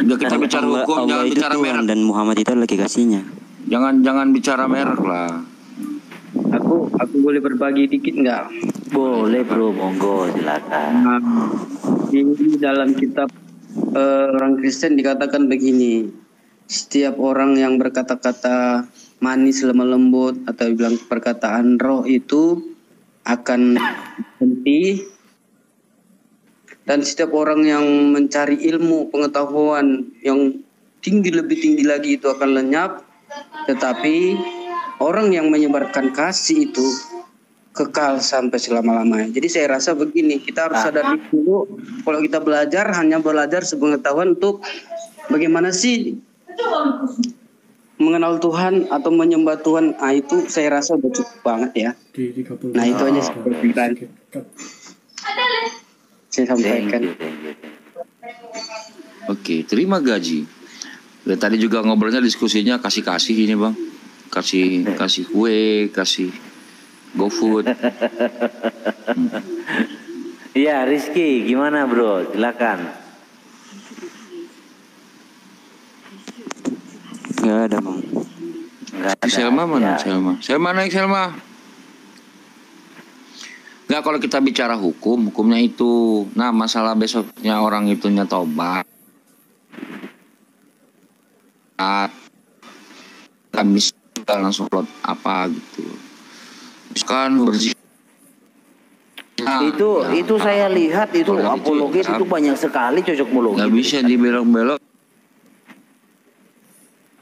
S2: Udah kita bicara hukum, jangan bicara merek.
S9: Dan Muhammad itu lagi kasihnya.
S2: Jangan bicara merek lah.
S1: Aku boleh berbagi dikit nggak?
S8: Boleh Bro, monggo silakan.
S1: Ini dalam kitab orang Kristen dikatakan begini, setiap orang yang berkata-kata manis lemah lembut atau bilang perkataan roh itu akan berhenti, dan setiap orang yang mencari ilmu pengetahuan yang tinggi, lebih tinggi lagi itu akan lenyap, tetapi orang yang menyebarkan kasih itu kekal sampai selama-lamanya. Jadi saya rasa begini, kita harus sadar dulu, kalau kita belajar hanya belajar sepengetahuan untuk bagaimana sih mengenal Tuhan atau menyembah Tuhan, itu saya rasa udah cukup banget ya. Nah itu aja saya sampaikan.
S2: Oke, terima gaji. Dan tadi juga ngobrolnya diskusinya kasih ini Bang, kasih kue, kasih GoFood.
S8: Iya Rizky, gimana Bro? Silakan.
S9: Nggak ada Bang.
S8: Nggak ada.
S2: Selma mana?
S8: Ya.
S2: Selma naik Selma. Nggak, kalau kita bicara hukumnya itu, nah masalah besoknya orang itunya tobat, habis langsung plot apa gitu, kan bersih.
S8: Itu saya lihat itu apologet itu banyak sekali cocokmologi.
S2: Nggak bisa dibelok-belok.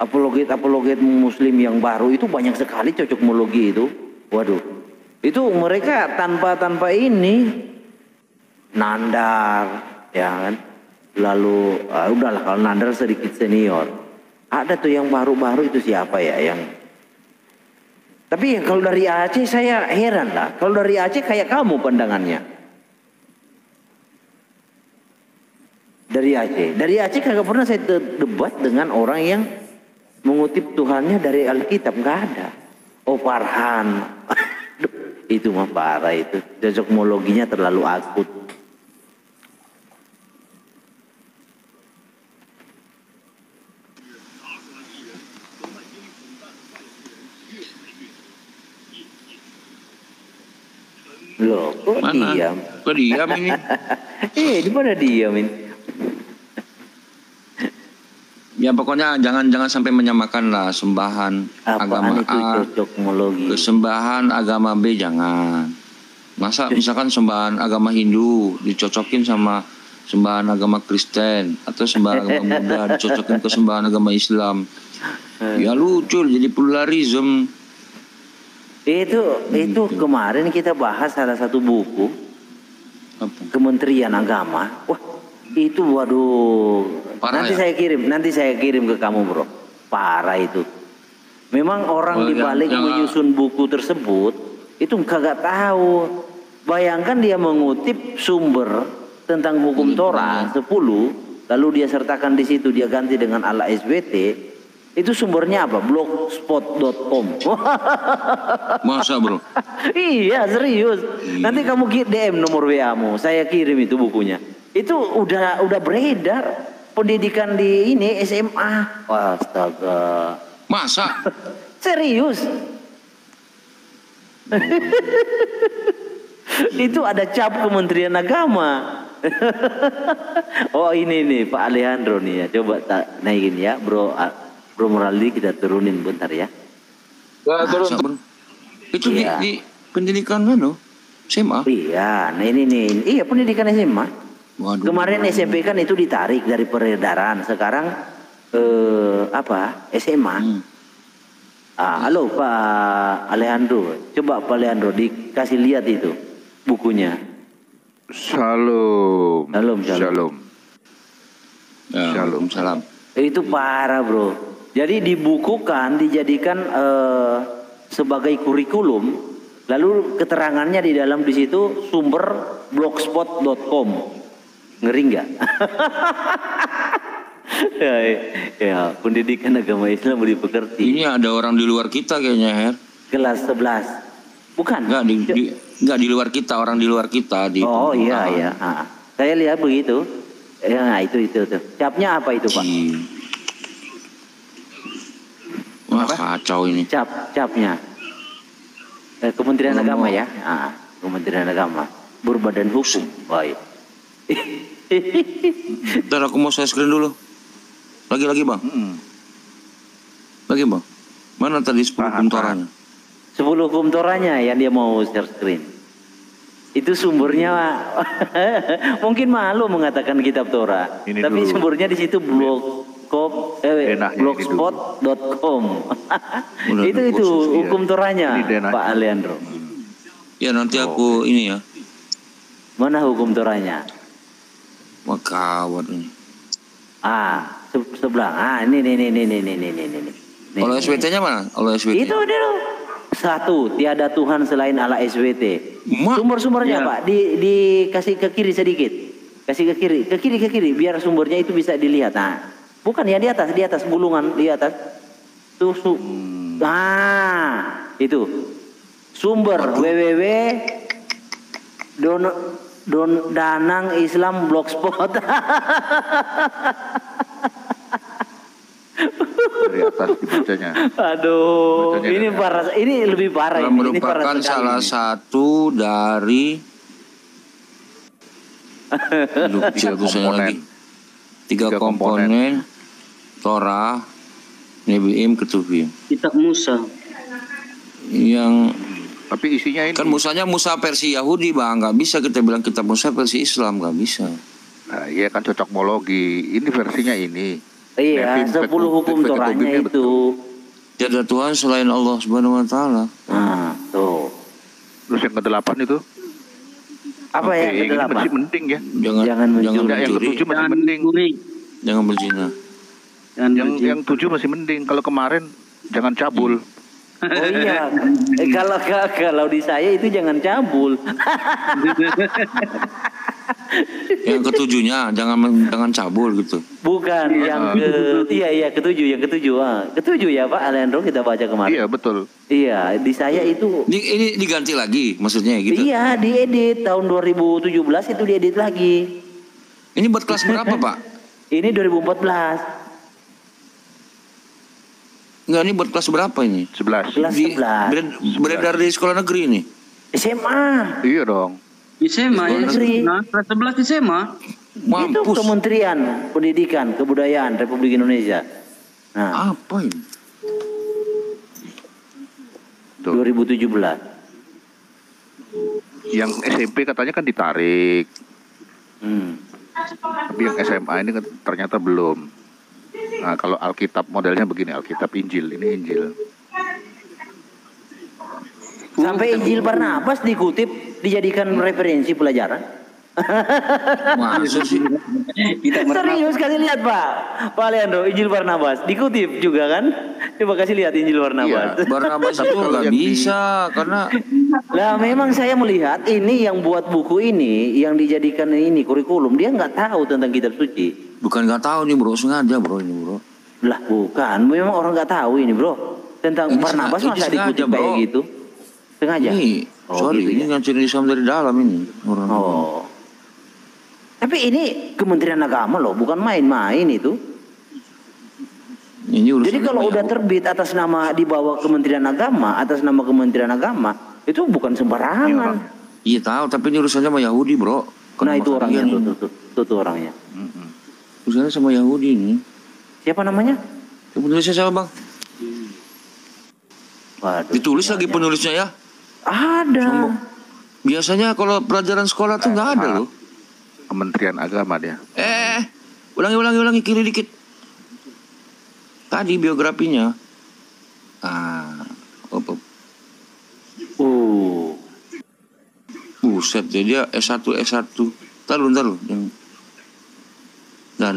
S8: Apologet Muslim yang baru itu banyak sekali cocokmologi itu. Waduh, itu mereka tanpa ini nandar, ya kan? Lalu udahlah kalau nandar sedikit senior. Ada tuh yang baru-baru itu siapa ya yang? Tapi kalau dari Aceh saya heran lah. Kalau dari Aceh kayak kamu pandangannya. Dari Aceh kagak pernah saya debat dengan orang yang mengutip Tuhannya dari Alkitab, nggak ada. Oh Farhan, itu mah parah itu. Cocokmologinya terlalu akut. Loh, kok diam?
S2: Kok diam ini?
S8: Di mana diam ini?
S2: Ya pokoknya jangan sampai menyamakan lah sembahan agama A, kesembahan agama B jangan. Masa misalkan sembahan agama Hindu dicocokin sama sembahan agama Kristen atau sembahan agama Buddha dicocokin ke sembahan agama Islam. Ya lucu jadi pluralisme.
S8: Itu kemarin kita bahas salah satu buku Kementerian Agama. Wah, itu waduh. Parah nanti saya kirim ke kamu, Bro. Parah itu. Memang orang dibalik menyusun buku tersebut itu kagak tahu. Bayangkan dia mengutip sumber tentang hukum Torah 10, lalu dia sertakan di situ, dia ganti dengan ala SWT. Itu sumbernya apa? Blogspot.com.
S2: Masa bro?
S8: Iya serius. Nanti kamu DM nomor WA-mu, saya kirim itu bukunya. Itu udah beredar pendidikan di ini SMA. Astaga.
S2: Masa?
S8: Serius. Itu ada cap Kementerian Agama. Oh ini nih Pak Alejandro nih ya. Coba naikin ya Bro Moraldi, kita turunin bentar ya.
S2: Turun bro. Itu di pendidikan mana? SMA?
S8: Iya, nah ini nih. Iya pendidikan SMA. Waduh. Kemarin SMP kan itu ditarik dari peredaran. Sekarang SMA. Halo Pak Alejandro. Coba Pak Alejandro dikasih lihat itu bukunya.
S3: Shalom.
S8: Itu parah bro. Jadi dibukukan, dijadikan sebagai kurikulum, lalu keterangannya di dalam di situ sumber blogspot.com. Ngeri nggak? Ya, pendidikan agama Islam boleh dipekerti.
S2: Ini ada orang di luar kita kayaknya, Her.
S8: Kelas 11. Bukan?
S2: Enggak di luar kita, orang di luar kita di.
S8: Oh iya. Saya lihat begitu. Ya, itu. Capnya apa itu, Pak?
S2: Wah, kacau ini.
S8: Capnya. Kementerian Agama ya. Kementerian Agama. Berbadan hukum. Baik.
S2: Ntar aku mau share screen dulu. Lagi Bang. Lagi Bang. Mana tadi 10 hukum Torahnya?
S8: 10 hukum Torahnya yang dia mau share screen. Itu sumbernya mungkin malu mengatakan kitab Torah. Tapi sumbernya di situ blogspot.com. itu hukum Torahnya Pak Alejandro.
S2: Ya nanti aku ini ya.
S8: Mana hukum Torahnya?
S2: Makawat ini.
S8: Sebelah. Ini.
S2: Kalau SWT-nya mana? Kalau SWT.
S8: Itu dulu. 1, tiada Tuhan selain Allah SWT. Sumber-sumbernya Pak, dikasih ke kiri sedikit. Kasih ke kiri biar sumbernya itu bisa dilihat. Bukan ya di atas gulungan di atas. Itu. Sumber Danang Islam Blogspot.
S3: Dari atas dibacanya.
S8: Aduh, ini parah. Ini lebih parah. Ini
S2: merupakan salah satu dari 3 komponen Torah, Nebiim, Ketuvim.
S10: Kitab Musa.
S2: Yang
S3: tapi isinya ini
S2: kan Musanya Musa versi Yahudi Bang, nggak bisa kita bilang kitab Musa versi Islam, nggak bisa.
S3: Nah, iya kan cocokmologi. Ini versinya ini.
S8: Iya, 10 hukum Torahnya itu.
S2: Tiada Tuhan selain Allah Subhanahu wa taala.
S8: Tuh.
S3: Terus yang ke-8 itu?
S8: Apa yang ke-8?
S3: Masih penting ya.
S8: Jangan mencuri.
S3: Yang ke-7 masih penting.
S2: Jangan berzina.
S3: Yang 7 masih mending. Kalau kemarin jangan cabul.
S8: Oh iya, kalau di saya itu jangan cabul.
S2: Yang ketujuhnya jangan cabul gitu.
S8: Bukan yang ketujuh. Ketujuh ya Pak Alejandro, kita baca kemarin.
S3: Iya betul.
S8: Iya, di saya itu.
S2: Ini diganti lagi maksudnya gitu.
S8: Iya, diedit tahun 2017 itu diedit lagi.
S2: Ini buat kelas berapa Pak?
S8: Ini 2014.
S2: Enggak, ini buat kelas berapa ini?
S3: 11.
S8: Kelas 11.
S2: Beredar di sekolah negeri ini?
S8: SMA.
S3: Iya dong.
S7: SMA ya. Kelas 11 SMA.
S8: Itu Kementerian Pendidikan Kebudayaan Republik Indonesia. Nah,
S2: apa ini?
S8: 2017.
S3: Yang SMP katanya kan ditarik. Tapi yang SMA ini kan ternyata belum. Nah, kalau Alkitab modelnya begini, Alkitab Injil, ini Injil.
S8: Sampai Injil Barnabas dikutip, dijadikan referensi pelajaran.
S2: Masuk sih.
S8: Serius, kasih lihat Pak Alejandro, Injil Barnabas dikutip juga kan? Coba kasih lihat Injil Barnabas.
S2: Iya, Barnabas itu nggak bisa karena.
S8: Lah memang saya melihat ini yang buat buku ini, yang dijadikan ini kurikulum, dia nggak tahu tentang kitab suci.
S2: Bukan nggak tahu nih bro, sengaja bro ini bro.
S8: Lah bukan, memang orang nggak tahu ini bro. Tentang Barnabas masa dikutip kayak gitu? Sengaja.
S2: Sorry, gitu, ini ngajarin Islam dari dalam ini orang.
S8: Tapi ini Kementerian Agama loh, bukan main-main itu. Jadi kalau udah terbit atas nama dibawa Kementerian Agama, atas nama Kementerian Agama, itu bukan sembarangan.
S2: Iya tahu, tapi ini urusannya sama Yahudi bro.
S8: Nah itu orangnya tuh orangnya.
S2: Urusannya sama Yahudi ini.
S8: Siapa namanya?
S2: Penulisnya siapa bang?
S8: Waduh,
S2: ditulis lagi penulisnya ya?
S8: Ada.
S2: Biasanya kalau pelajaran sekolah tuh nggak ada loh.
S3: Kementerian Agama dia.
S2: Ulangi kiri dikit. Tadi biografinya. Buset, dia S1. Taruh. Dah.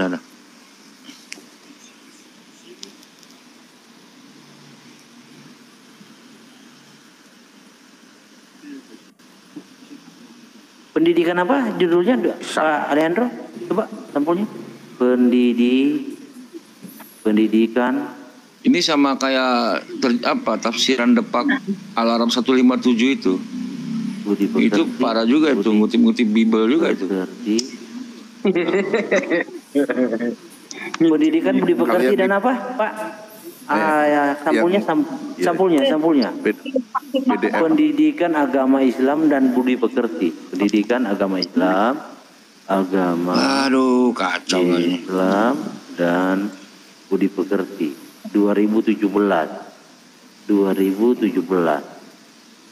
S8: Pendidikan apa judulnya Pak Alejandro? Coba sampulnya. Pendidikan.
S2: Ini sama kayak tafsiran Depak Al-Arab 157 itu. Itu parah juga itu, ngutip-ngutip Bible juga itu.
S8: Pendidikan budi pekerti dan apa, Pak? Sampulnya. Pendidikan agama Islam dan budi pekerti. Pendidikan agama Islam,
S2: kacau
S8: Islam dan budi pekerti. 2017.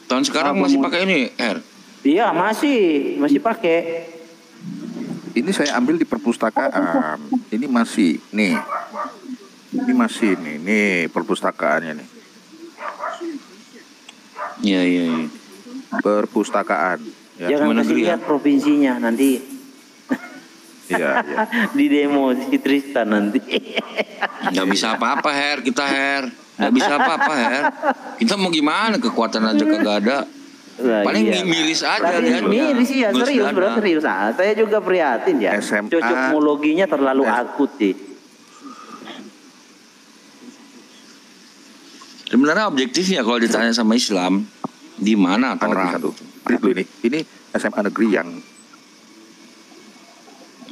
S2: Tahun sekarang masih pakai ini, R?
S8: Iya, masih pakai.
S3: Ini saya ambil di perpustakaan. Ini masih nih. Nih perpustakaannya nih.
S2: Iya.
S3: Perpustakaan.
S8: Ya. Jangan kasih lihat provinsinya nanti.
S3: Iya.
S8: Di demo si Tristan nanti.
S2: Nggak bisa apa-apa kita nggak bisa apa-apa Kita mau gimana, kekuatan aja kagak ada. Paling miris aja.
S8: Miris ya, serius bro, serius. Saya juga prihatin ya. Cocokmologinya terlalu akut sih.
S2: Sebenarnya objektifnya kalau ditanya sama Islam, di mana Torah?
S3: Ini SMA negeri yang.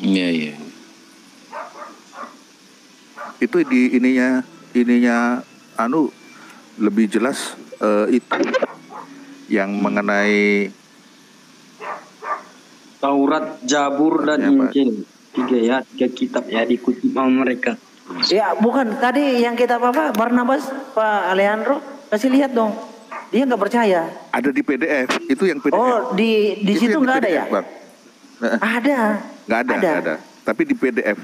S2: Iya.
S3: Itu di ininya lebih jelas itu yang mengenai
S7: Taurat, Zabur dan Injil. 3 kitab ya dikutip sama mereka.
S8: Ya bukan, tadi yang kita Barnabas, Pak Alejandro, kasih lihat dong. Dia nggak percaya.
S3: Ada di PDF, itu yang PDF.
S8: Oh, di situ nggak ada ya?
S3: Bang.
S8: Ada.
S3: Nggak ada. Tapi di PDF.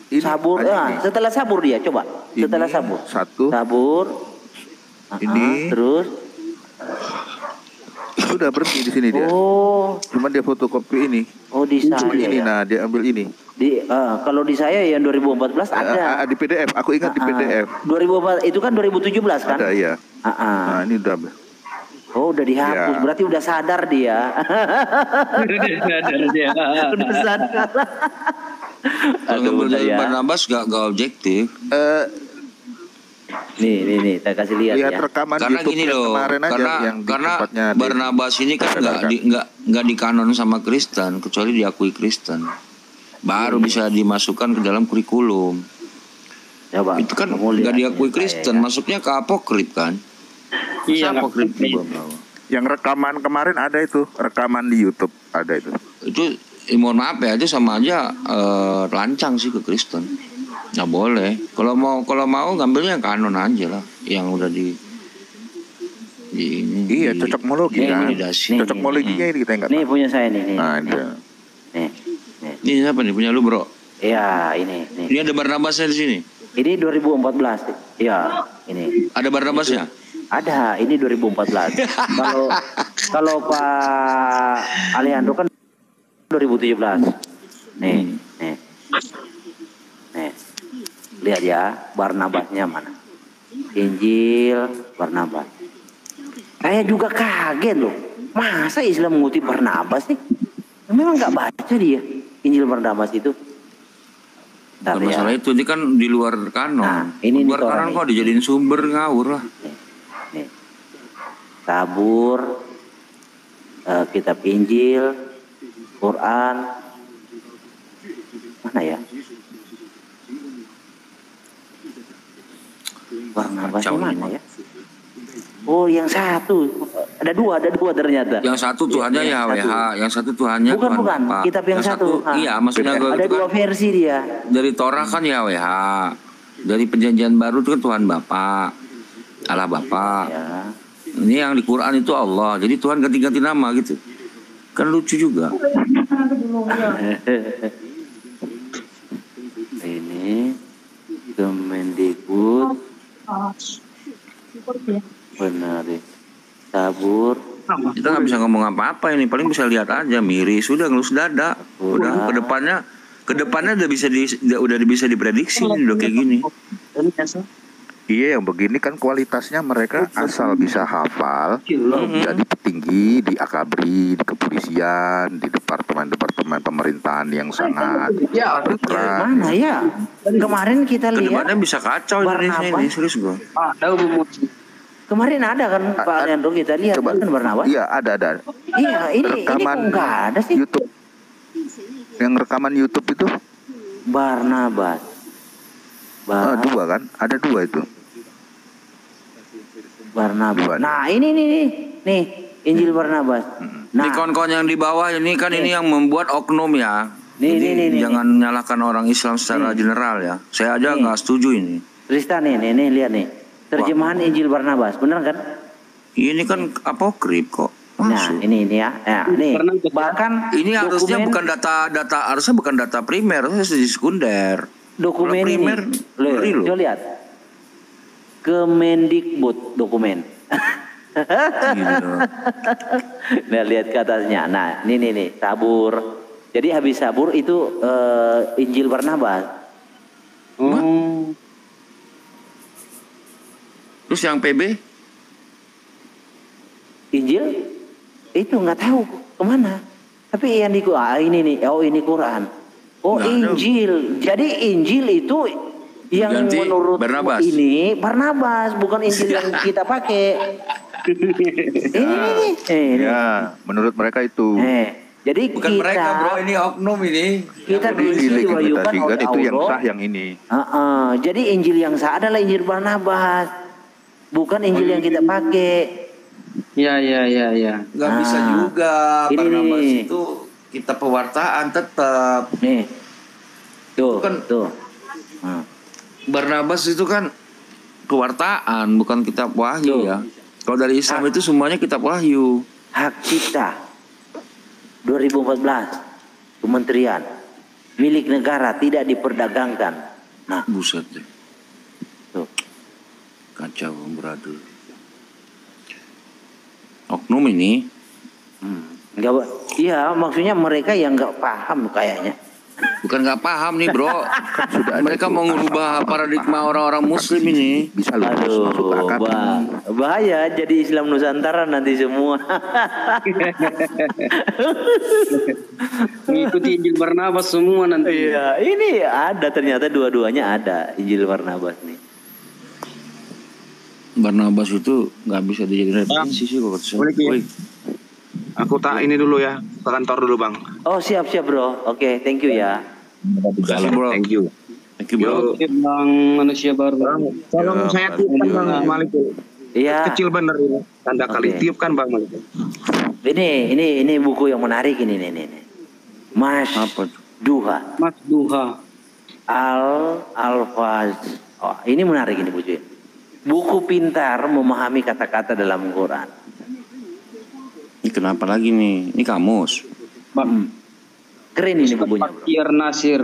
S8: Ini sabur, setelah sabur dia coba. Setelah sabur.
S3: Sabur.
S8: Ini. Terus.
S3: Sudah berhenti di sini dia.
S8: Oh.
S3: Cuma dia fotokopi ini.
S8: Oh di saya.
S3: Cuma ini, nah dia ambil ini.
S8: Kalau di saya yang 2014 ada.
S3: Di PDF, aku ingat di PDF.
S8: 2004 itu kan 2017 kan?
S3: Ada ya. Nah ini udah.
S8: Oh udah dihapus,
S3: ya.
S8: Berarti udah sadar dia. Udah sadar.
S2: Kalau dari Barnabas gak objektif.
S8: Nih, saya kasih lihat ya.
S3: Rekaman
S2: karena
S3: YouTube
S2: gini loh, karena Barnabas ini kan nggak dikanon sama Kristen, kecuali diakui Kristen, baru bisa dimasukkan ke dalam kurikulum. Ya, Bang. Itu kan nggak diakui Kristen, masuknya ke apokrif kan?
S7: Iya,
S2: apokrif.
S3: Yang rekaman kemarin ada itu, rekaman di YouTube ada itu.
S2: Itu mohon maaf ya, itu sama aja lancang sih ke Kristen. Nggak boleh. Kalau mau ngambilnya yang kanon aja lah, yang udah di ini.
S3: Iya, cocokmologi kan. Cocokmologinya ini kita nggak tahu.
S8: Nih punya saya nih.
S3: Nah,
S8: nih.
S2: Ini siapa nih? Punya lu, Bro?
S8: Iya, ini.
S2: Ini ada Barnabasnya di sini.
S8: Ini 2014. Iya, ini.
S2: Ada Barnabasnya?
S8: Ada, ini 2014. Kalau Pak Alejandro kan 2017. Nih. Lihat ya, Barnabasnya mana? Injil Barnabas. Saya juga kaget loh. Masa Islam mengutip Barnabas nih? Memang nggak baca dia Injil Barnabas itu.
S2: Masalah itu, ini kan di luar kanon.
S8: Nah, ini
S2: luar kanon kok dijadiin sumber ngawur lah.
S8: Nih. Tabur, kitab Injil, Quran, mana ya? Barnabasnya mana ya? Oh, yang satu. Ada dua ternyata.
S2: Yang satu Tuhannya YHWH, yang satu Tuhannya
S8: bukan,
S2: Tuhan Bapak.
S8: Kitab yang satu.
S2: Iya, maksudnya
S8: ada dua versi dia.
S2: Dari Torah kan YHWH. Dari Perjanjian Baru itu kan Tuhan Bapa, Allah Bapa. Ya. Ini yang di Quran itu Allah. Jadi Tuhan ganti-ganti nama gitu. Kan lucu juga.
S8: Ini Kemendikbud. Benar deh. Tabur.
S2: Kita nggak bisa ngomong apa-apa ini, paling bisa lihat aja miris, udah ngelus dada, udah kedepannya udah bisa diprediksi ini udah kayak gini.
S3: Iya, yang begini kan kualitasnya mereka asal bisa hafal, jadi petinggi di Akabri, di kepolisian, di departemen pemerintahan yang sangat berperan.
S8: Mana ya? Kemarin kita lihat.
S2: Kedepannya bisa kacau Indonesia ini, serius gue.
S8: Kemarin ada kan Pak Alejandro, kita lihat kan Barnabas?
S3: Iya, ada.
S8: Iya, ini kok nggak ada sih?
S3: YouTube. Yang rekaman YouTube itu
S8: Barnabas.
S3: Dua kan? Ada dua itu.
S8: Barnabas. Nah, ini nih Injil Barnabas.
S2: Nah, ini kawan-kawan yang di bawah ini kan ini yang membuat oknum ya.
S8: Nih.
S2: Jangan menyalahkan orang Islam secara general ya. Saya aja nggak setuju ini.
S8: Tristan nih lihat nih. Terjemahan Injil Barnabas, benar kan?
S2: Ini kan apokrif kok.
S8: Nah, ini ya. Nah, nih. Bahkan
S2: ini harusnya bukan data primer, harusnya sekunder.
S8: Dokumen primer, ini. Coba lihat. Kemendikbud dokumen. Nah, lihat ke atasnya. Nah, ini tabur. Jadi habis tabur itu Injil Barnabas.
S2: Terus yang PB?
S8: Injil itu nggak tahu kemana. Tapi yang ini nih, ini Quran. Injil. Jadi Injil itu yang ganti menurut Barnabas. Ini Barnabas, bukan Injil yang kita pakai. Ini.
S3: Ya, menurut mereka itu.
S8: Jadi
S2: bukan kita, mereka bro, ini oknum ini.
S8: Kita diwahyukan oleh
S3: itu yang sah yang ini.
S8: Jadi Injil yang sah adalah Injil Barnabas, bukan Injil yang kita pakai.
S7: Ya.
S2: Gak bisa juga. Barnabas itu kita pewartaan tetap.
S8: Nih, tuh.
S2: Barnabas itu kan kewartaan, bukan kitab wahyu ya. Kalau dari Islam itu semuanya kitab wahyu.
S8: Hak cipta 2014 Kementerian milik negara tidak diperdagangkan. Nah,
S2: buset deh. Tuh. Kacau beradul. Oknum ini
S8: Enggak, iya maksudnya mereka yang nggak paham kayaknya.
S2: Bukan nggak paham nih bro, mereka mau ngubah paradigma orang-orang Muslim ini.
S8: Bisa aduh, bahaya jadi Islam Nusantara nanti semua.
S7: Mengikuti Injil Barnabas semua nanti.
S8: Iya, ini ada ternyata dua-duanya ada Injil Barnabas nih.
S2: Barnabas itu nggak bisa dijadiin referensi sih kalau saya.
S1: Aku tak ini dulu ya, ke kantor dulu bang.
S8: Oh siap bro, oke, thank you ya.
S2: Bro.
S1: Thank you.
S2: Thank you bro.
S7: Bang manusia baru.
S1: Tolong saya tiupkan bang Malik.
S8: Iya.
S1: Kecil bener ini, tanda kali tiupkan bang Malik.
S8: Ini buku yang menarik ini. Mas Duha.
S7: Mas Duha.
S8: Al-Faz. Oh, ini menarik ini buku. Buku pintar memahami kata-kata dalam Quran.
S2: Ini kenapa lagi nih? Ini kamus.
S8: Keren ini bukunya.
S7: Fakir Nasir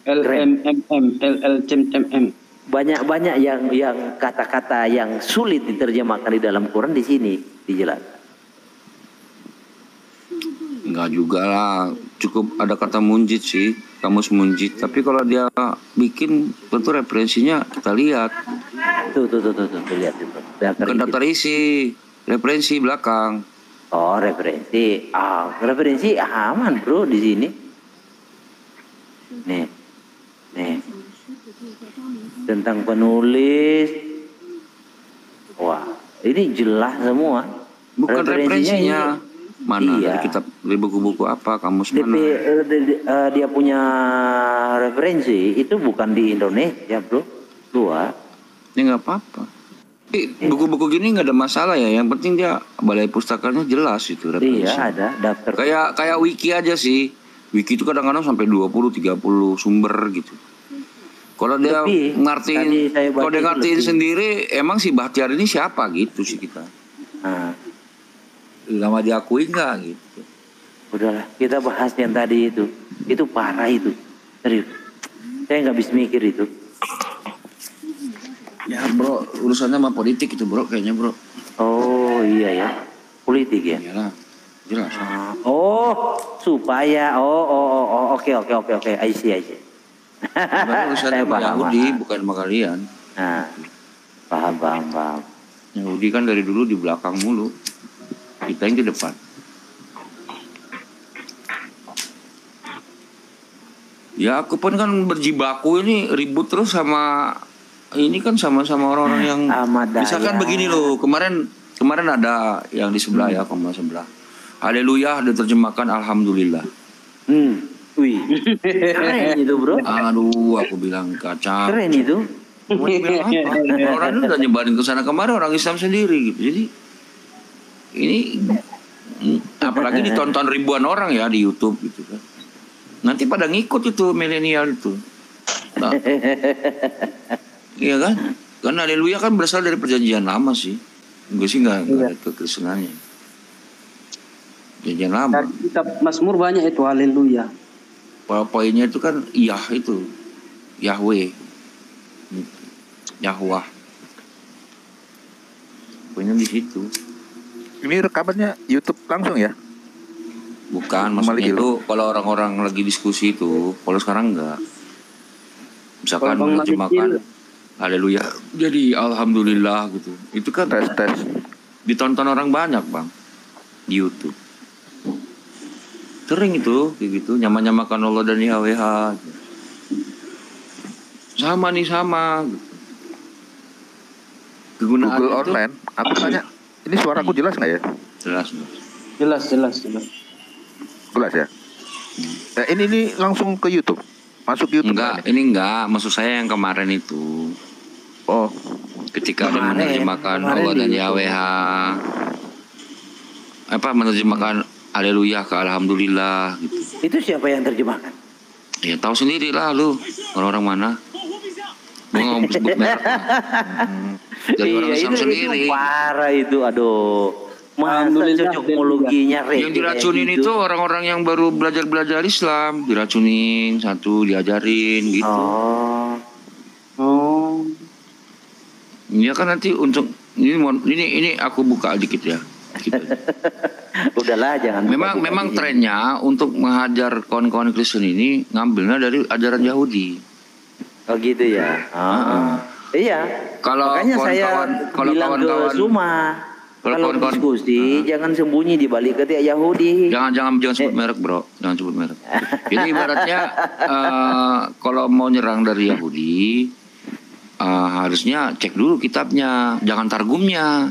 S7: LLCMM.
S8: Banyak yang kata-kata yang sulit diterjemahkan di dalam Quran di sini dijelaskan.
S2: Enggak juga lah, cukup ada kata munjid sih, kamus munjid. Tapi kalau dia bikin tentu referensinya kita lihat.
S8: Tuh lihat itu.
S2: Bukan daftar isi, referensi belakang.
S8: Oh referensi, referensi aman bro di sini. Nih, tentang penulis. Wah, ini jelas semua.
S2: Bukan referensinya. Mana
S8: iya.
S2: dari kitab, dari buku-buku apa, kamus mana?
S8: Dia punya referensi itu bukan di Indonesia bro, luar.
S2: Ini nggak apa-apa. Buku-buku gini nggak ada masalah ya. Yang penting dia balai pustakanya jelas itu referensi.
S8: Iya ada daftar.
S2: Kayak wiki aja sih. Wiki itu kadang-kadang sampai 20-30 sumber gitu. Kalau dia ngertiin sendiri, emang si Bahtiar ini siapa gitu sih kita. Lama diakui nggak gitu.
S8: Udahlah kita bahas yang tadi itu parah itu. Serius. Saya nggak bisa mikir itu.
S2: Ya bro, urusannya sama politik itu bro, kayaknya bro.
S8: Oh iya ya, politik ya.
S2: Iyalah, jelas.
S8: Supaya oke. I see.
S2: Urusannya sama Yahudi, bukan sama kalian.
S8: Nah, paham.
S2: Yahudi kan dari dulu di belakang mulu, kita yang di depan. Ya aku pun kan berjibaku ini ribut terus sama. Ini kan sama-sama orang-orang yang misalkan begini loh, kemarin ada yang di sebelah ya, sebelah. Haleluya diterjemahkan alhamdulillah.
S8: Wih. Keren itu, bro.
S2: Aduh, aku bilang kacau.
S8: Keren itu.
S2: Orang itu udah nyebarin ke sana kemarin orang Islam sendiri gitu. Jadi ini apalagi ditonton ribuan orang ya di YouTube gitu kan. Nanti pada ngikut itu milenial itu. Nah. Iya kan? Karena haleluya kan berasal dari perjanjian lama sih. Gue sih nggak ada kekristenannya. Perjanjian lama.
S7: Kitab Mazmur banyak itu haleluya.
S2: Poinnya itu kan itu Yahweh, Yahwah. Poinnya di situ.
S3: Ini rekamannya YouTube langsung ya?
S2: Bukan, maksudnya itu kalau orang-orang lagi diskusi itu, kalau sekarang enggak. Misalkan menerjemahkan haleluya jadi alhamdulillah gitu. Itu kan tes ditonton orang banyak bang di YouTube. Sering itu kayak gitu, nyamakan Allah dan YHWH sama gitu. Kegunaan
S3: Google
S2: itu,
S3: online aku tanya ini suaraku jelas nggak ya?
S7: Jelas
S3: ya. Nah, ini langsung ke YouTube. Masuk YouTube.
S2: Enggak, ini enggak. Maksud saya yang kemarin itu.
S3: Oh,
S2: ketika ada menerjemahkan Allah dan YHWH. Menerjemahkan haleluya ke alhamdulillah gitu.
S8: Itu siapa yang terjemahkan?
S2: Ya tahu sendiri lah lu. Orang-orang mana? Gue nggak mau sebut merek. Dari orang Islam sendiri.
S8: Itu parah itu, aduh. Masa cocokologinya
S2: yang diracunin itu orang-orang yang baru belajar Islam, diracunin satu, diajarin gitu. Ya kan nanti untuk ini aku buka dikit ya. gitu.
S8: Udahlah, jangan.
S2: Memang trennya untuk menghajar kawan-kawan Kristen ini ngambilnya dari ajaran Yahudi.
S8: Oh gitu ya. Iya. Makanya saya bilang ke Suma, kalau diskusi jangan sembunyi di balik ketiak Yahudi.
S2: Jangan sebut merek, bro. Jangan sebut merek. Jadi ibaratnya kalau mau nyerang dari Yahudi, harusnya cek dulu kitabnya, jangan targumnya.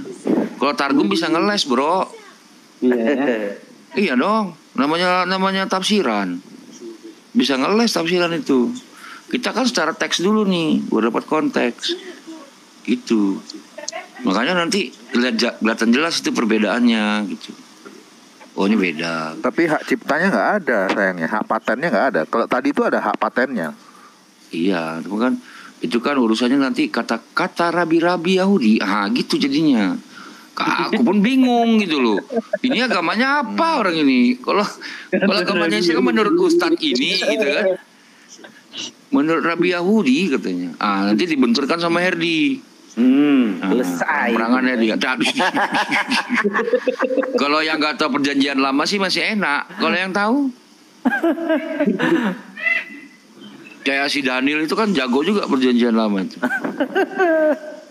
S2: Kalau targum bisa ngeles, bro. Iya dong. Namanya tafsiran. Bisa ngeles tafsiran itu. Kita kan secara teks dulu nih, baru dapat konteks. Gitu. Makanya nanti kelihatan jelas itu perbedaannya gitu. Oh ini beda.
S10: Tapi hak ciptanya nggak ada sayangnya, hak patennya nggak ada. Kalau tadi itu ada hak patennya.
S2: Iya, itu kan urusannya nanti kata-kata rabi-rabi Yahudi. Gitu jadinya. Aku pun bingung gitu loh. Ini agamanya apa orang ini? Kalau agamanya Islam menurut Ustadz ini gitu kan. Menurut Rabi Yahudi katanya. Nanti dibenturkan sama Herdi.
S8: Selesai.
S2: Perangannya dia. Kalau yang nggak tahu perjanjian lama sih masih enak. Kalau yang tahu, kayak si Daniel itu kan jago juga perjanjian lama itu.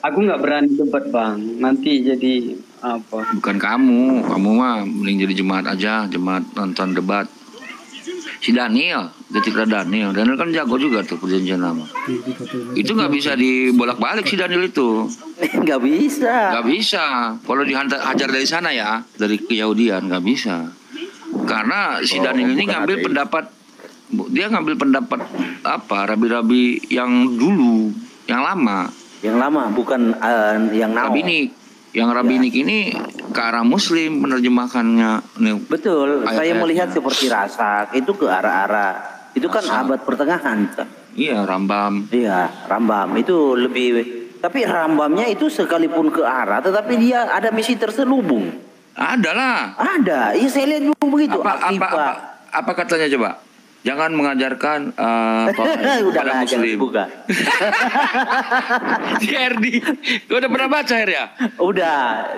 S11: Aku nggak berani debat bang. Nanti jadi apa?
S2: Bukan kamu mah mending jadi jemaat aja, jemaat nonton debat. Si Daniel kan jago juga tuh perjanjian lama. Itu nggak bisa dibolak-balik si Daniel itu.
S8: Nggak bisa. Kalau dihajar dari sana ya, dari Keyahudian nggak bisa. Karena si Daniel ini ngambil pendapat, rabi-rabi yang dulu, yang lama. Yang lama, bukan yang now.
S2: Rabinik. Yang Rabinik ini ke arah Muslim menerjemahkannya.
S8: Betul, saya melihat seperti Rasak itu ke arah-arah. Itu kan abad pertengahan.
S2: Iya, Rambam.
S8: Iya, Rambam itu lebih. Tapi Rambamnya itu sekalipun ke arah, tetapi dia ada misi terselubung.
S2: Ada lah.
S8: Ada, iya saya lihat dulu begitu.
S2: Apa katanya coba? Jangan mengajarkan
S8: udah
S2: Muslim.
S8: Bukan.
S2: Herdi, lu udah pernah baca Her ya?
S8: Udah.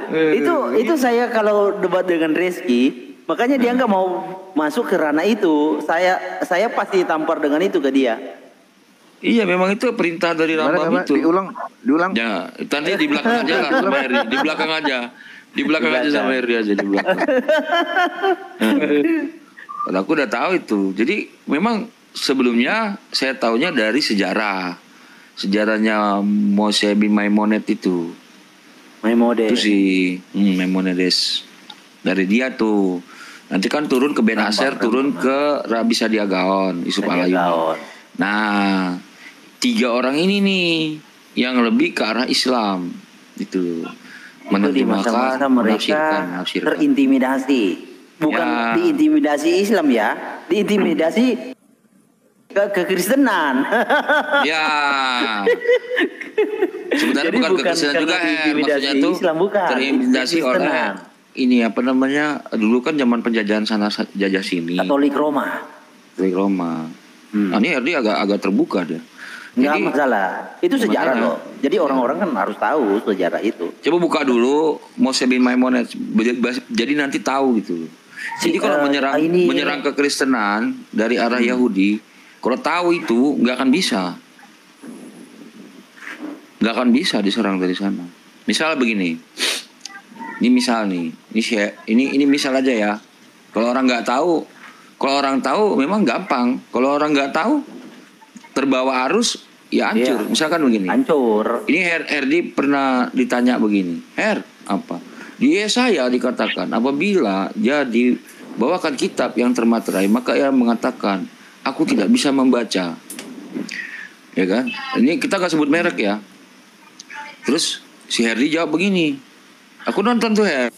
S8: Itu saya kalau debat dengan Reski, makanya dia nggak mau masuk ke ranah itu. Saya pasti tampar dengan itu ke dia.
S2: Iya, memang itu perintah dari Rambam itu.
S10: Diulang.
S2: Ya, nanti di belakang aja lah sama Herdi. Di belakang aja sama Herdi aja di belakang. Aku udah tahu itu. Jadi memang sebelumnya saya taunya dari sejarahnya Moshe bin Maimonides itu. Itu si Maimonides. Dari dia tuh. Nanti kan turun ke Ben Aser, turun ke Rabi Sadia Gaon, Yusuf Alayun. Nah, 3 orang ini nih yang lebih ke arah Islam itu.
S8: Menerjemahkan, mereka terintimidasi. Bukan diintimidasi Islam ya, diintimidasi kekristenan.
S2: Ya. Sebenarnya bukan kekristenan juga, maksudnya tuh
S8: Islam, bukan.
S2: Terintimidasi oleh ini dulu kan zaman penjajahan sana jajah sini.
S8: Katolik Roma.
S2: Ini Herdi agak terbuka deh.
S8: Nggak masalah. Itu sejarah loh. Jadi orang-orang kan harus tahu sejarah itu.
S2: Coba buka dulu Moshe bin Maimonides. Jadi nanti tahu gitu. Jadi kalau menyerang kekristenan dari arah Yahudi, kalau tahu itu nggak akan bisa diserang dari sana. Misal begini, ini misal aja ya. Kalau orang tahu memang gampang. Kalau orang nggak tahu terbawa arus ya hancur. Misalkan begini.
S8: Hancur.
S2: Ini Herdi pernah ditanya begini, apa? Di Yesaya dikatakan apabila dia dibawakan kitab yang termaterai maka ia mengatakan aku tidak bisa membaca, ya kan? Ini kita nggak sebut merek ya. Terus si Herdi jawab begini, aku nonton tuh Her,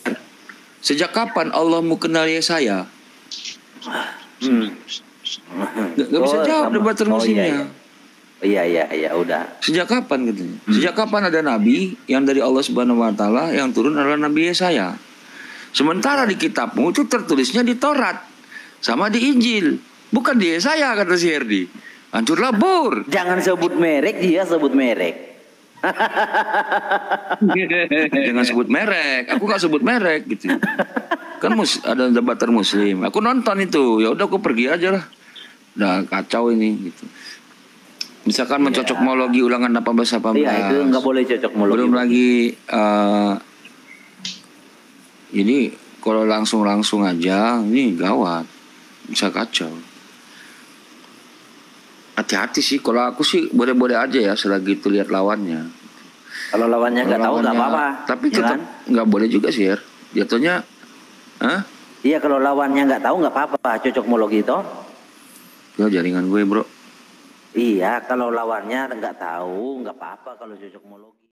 S2: sejak kapan Allah mau kenal Yesaya? Gak bisa jawab debat musimnya.
S8: Iya, udah.
S2: Sejak kapan katanya? Sejak kapan ada nabi yang dari Allah Subhanahu wa taala yang turun adalah Nabi Yesaya? Sementara di kitabmu itu tertulisnya di Taurat sama di Injil, bukan di Yesaya, kata si Herdi. Hancur lebur.
S8: Jangan sebut merek, dia sebut merek.
S2: Jangan sebut merek. Aku nggak sebut merek gitu. Kan ada debater muslim. Aku nonton itu. Ya udah aku pergi aja lah. Udah kacau ini gitu. Misalkan mencocokmologi ulangan 18.
S8: Iya, itu nggak boleh cocokmologi.
S2: Belum lagi ini kalau langsung aja ini gawat. Bisa kacau. Hati-hati sih, kalau aku sih boleh-boleh aja ya selagi itu lihat lawannya.
S8: Kalau lawannya nggak tahu nggak apa-apa.
S2: Tapi tetap nggak boleh juga sih ya. Jatuhnya,
S8: Iya, kalau lawannya nggak tahu nggak apa-apa, cocokmologi itu.
S2: Ya jaringan gue bro.
S8: Iya, kalau lawannya nggak tahu nggak apa-apa kalau cocokmologi.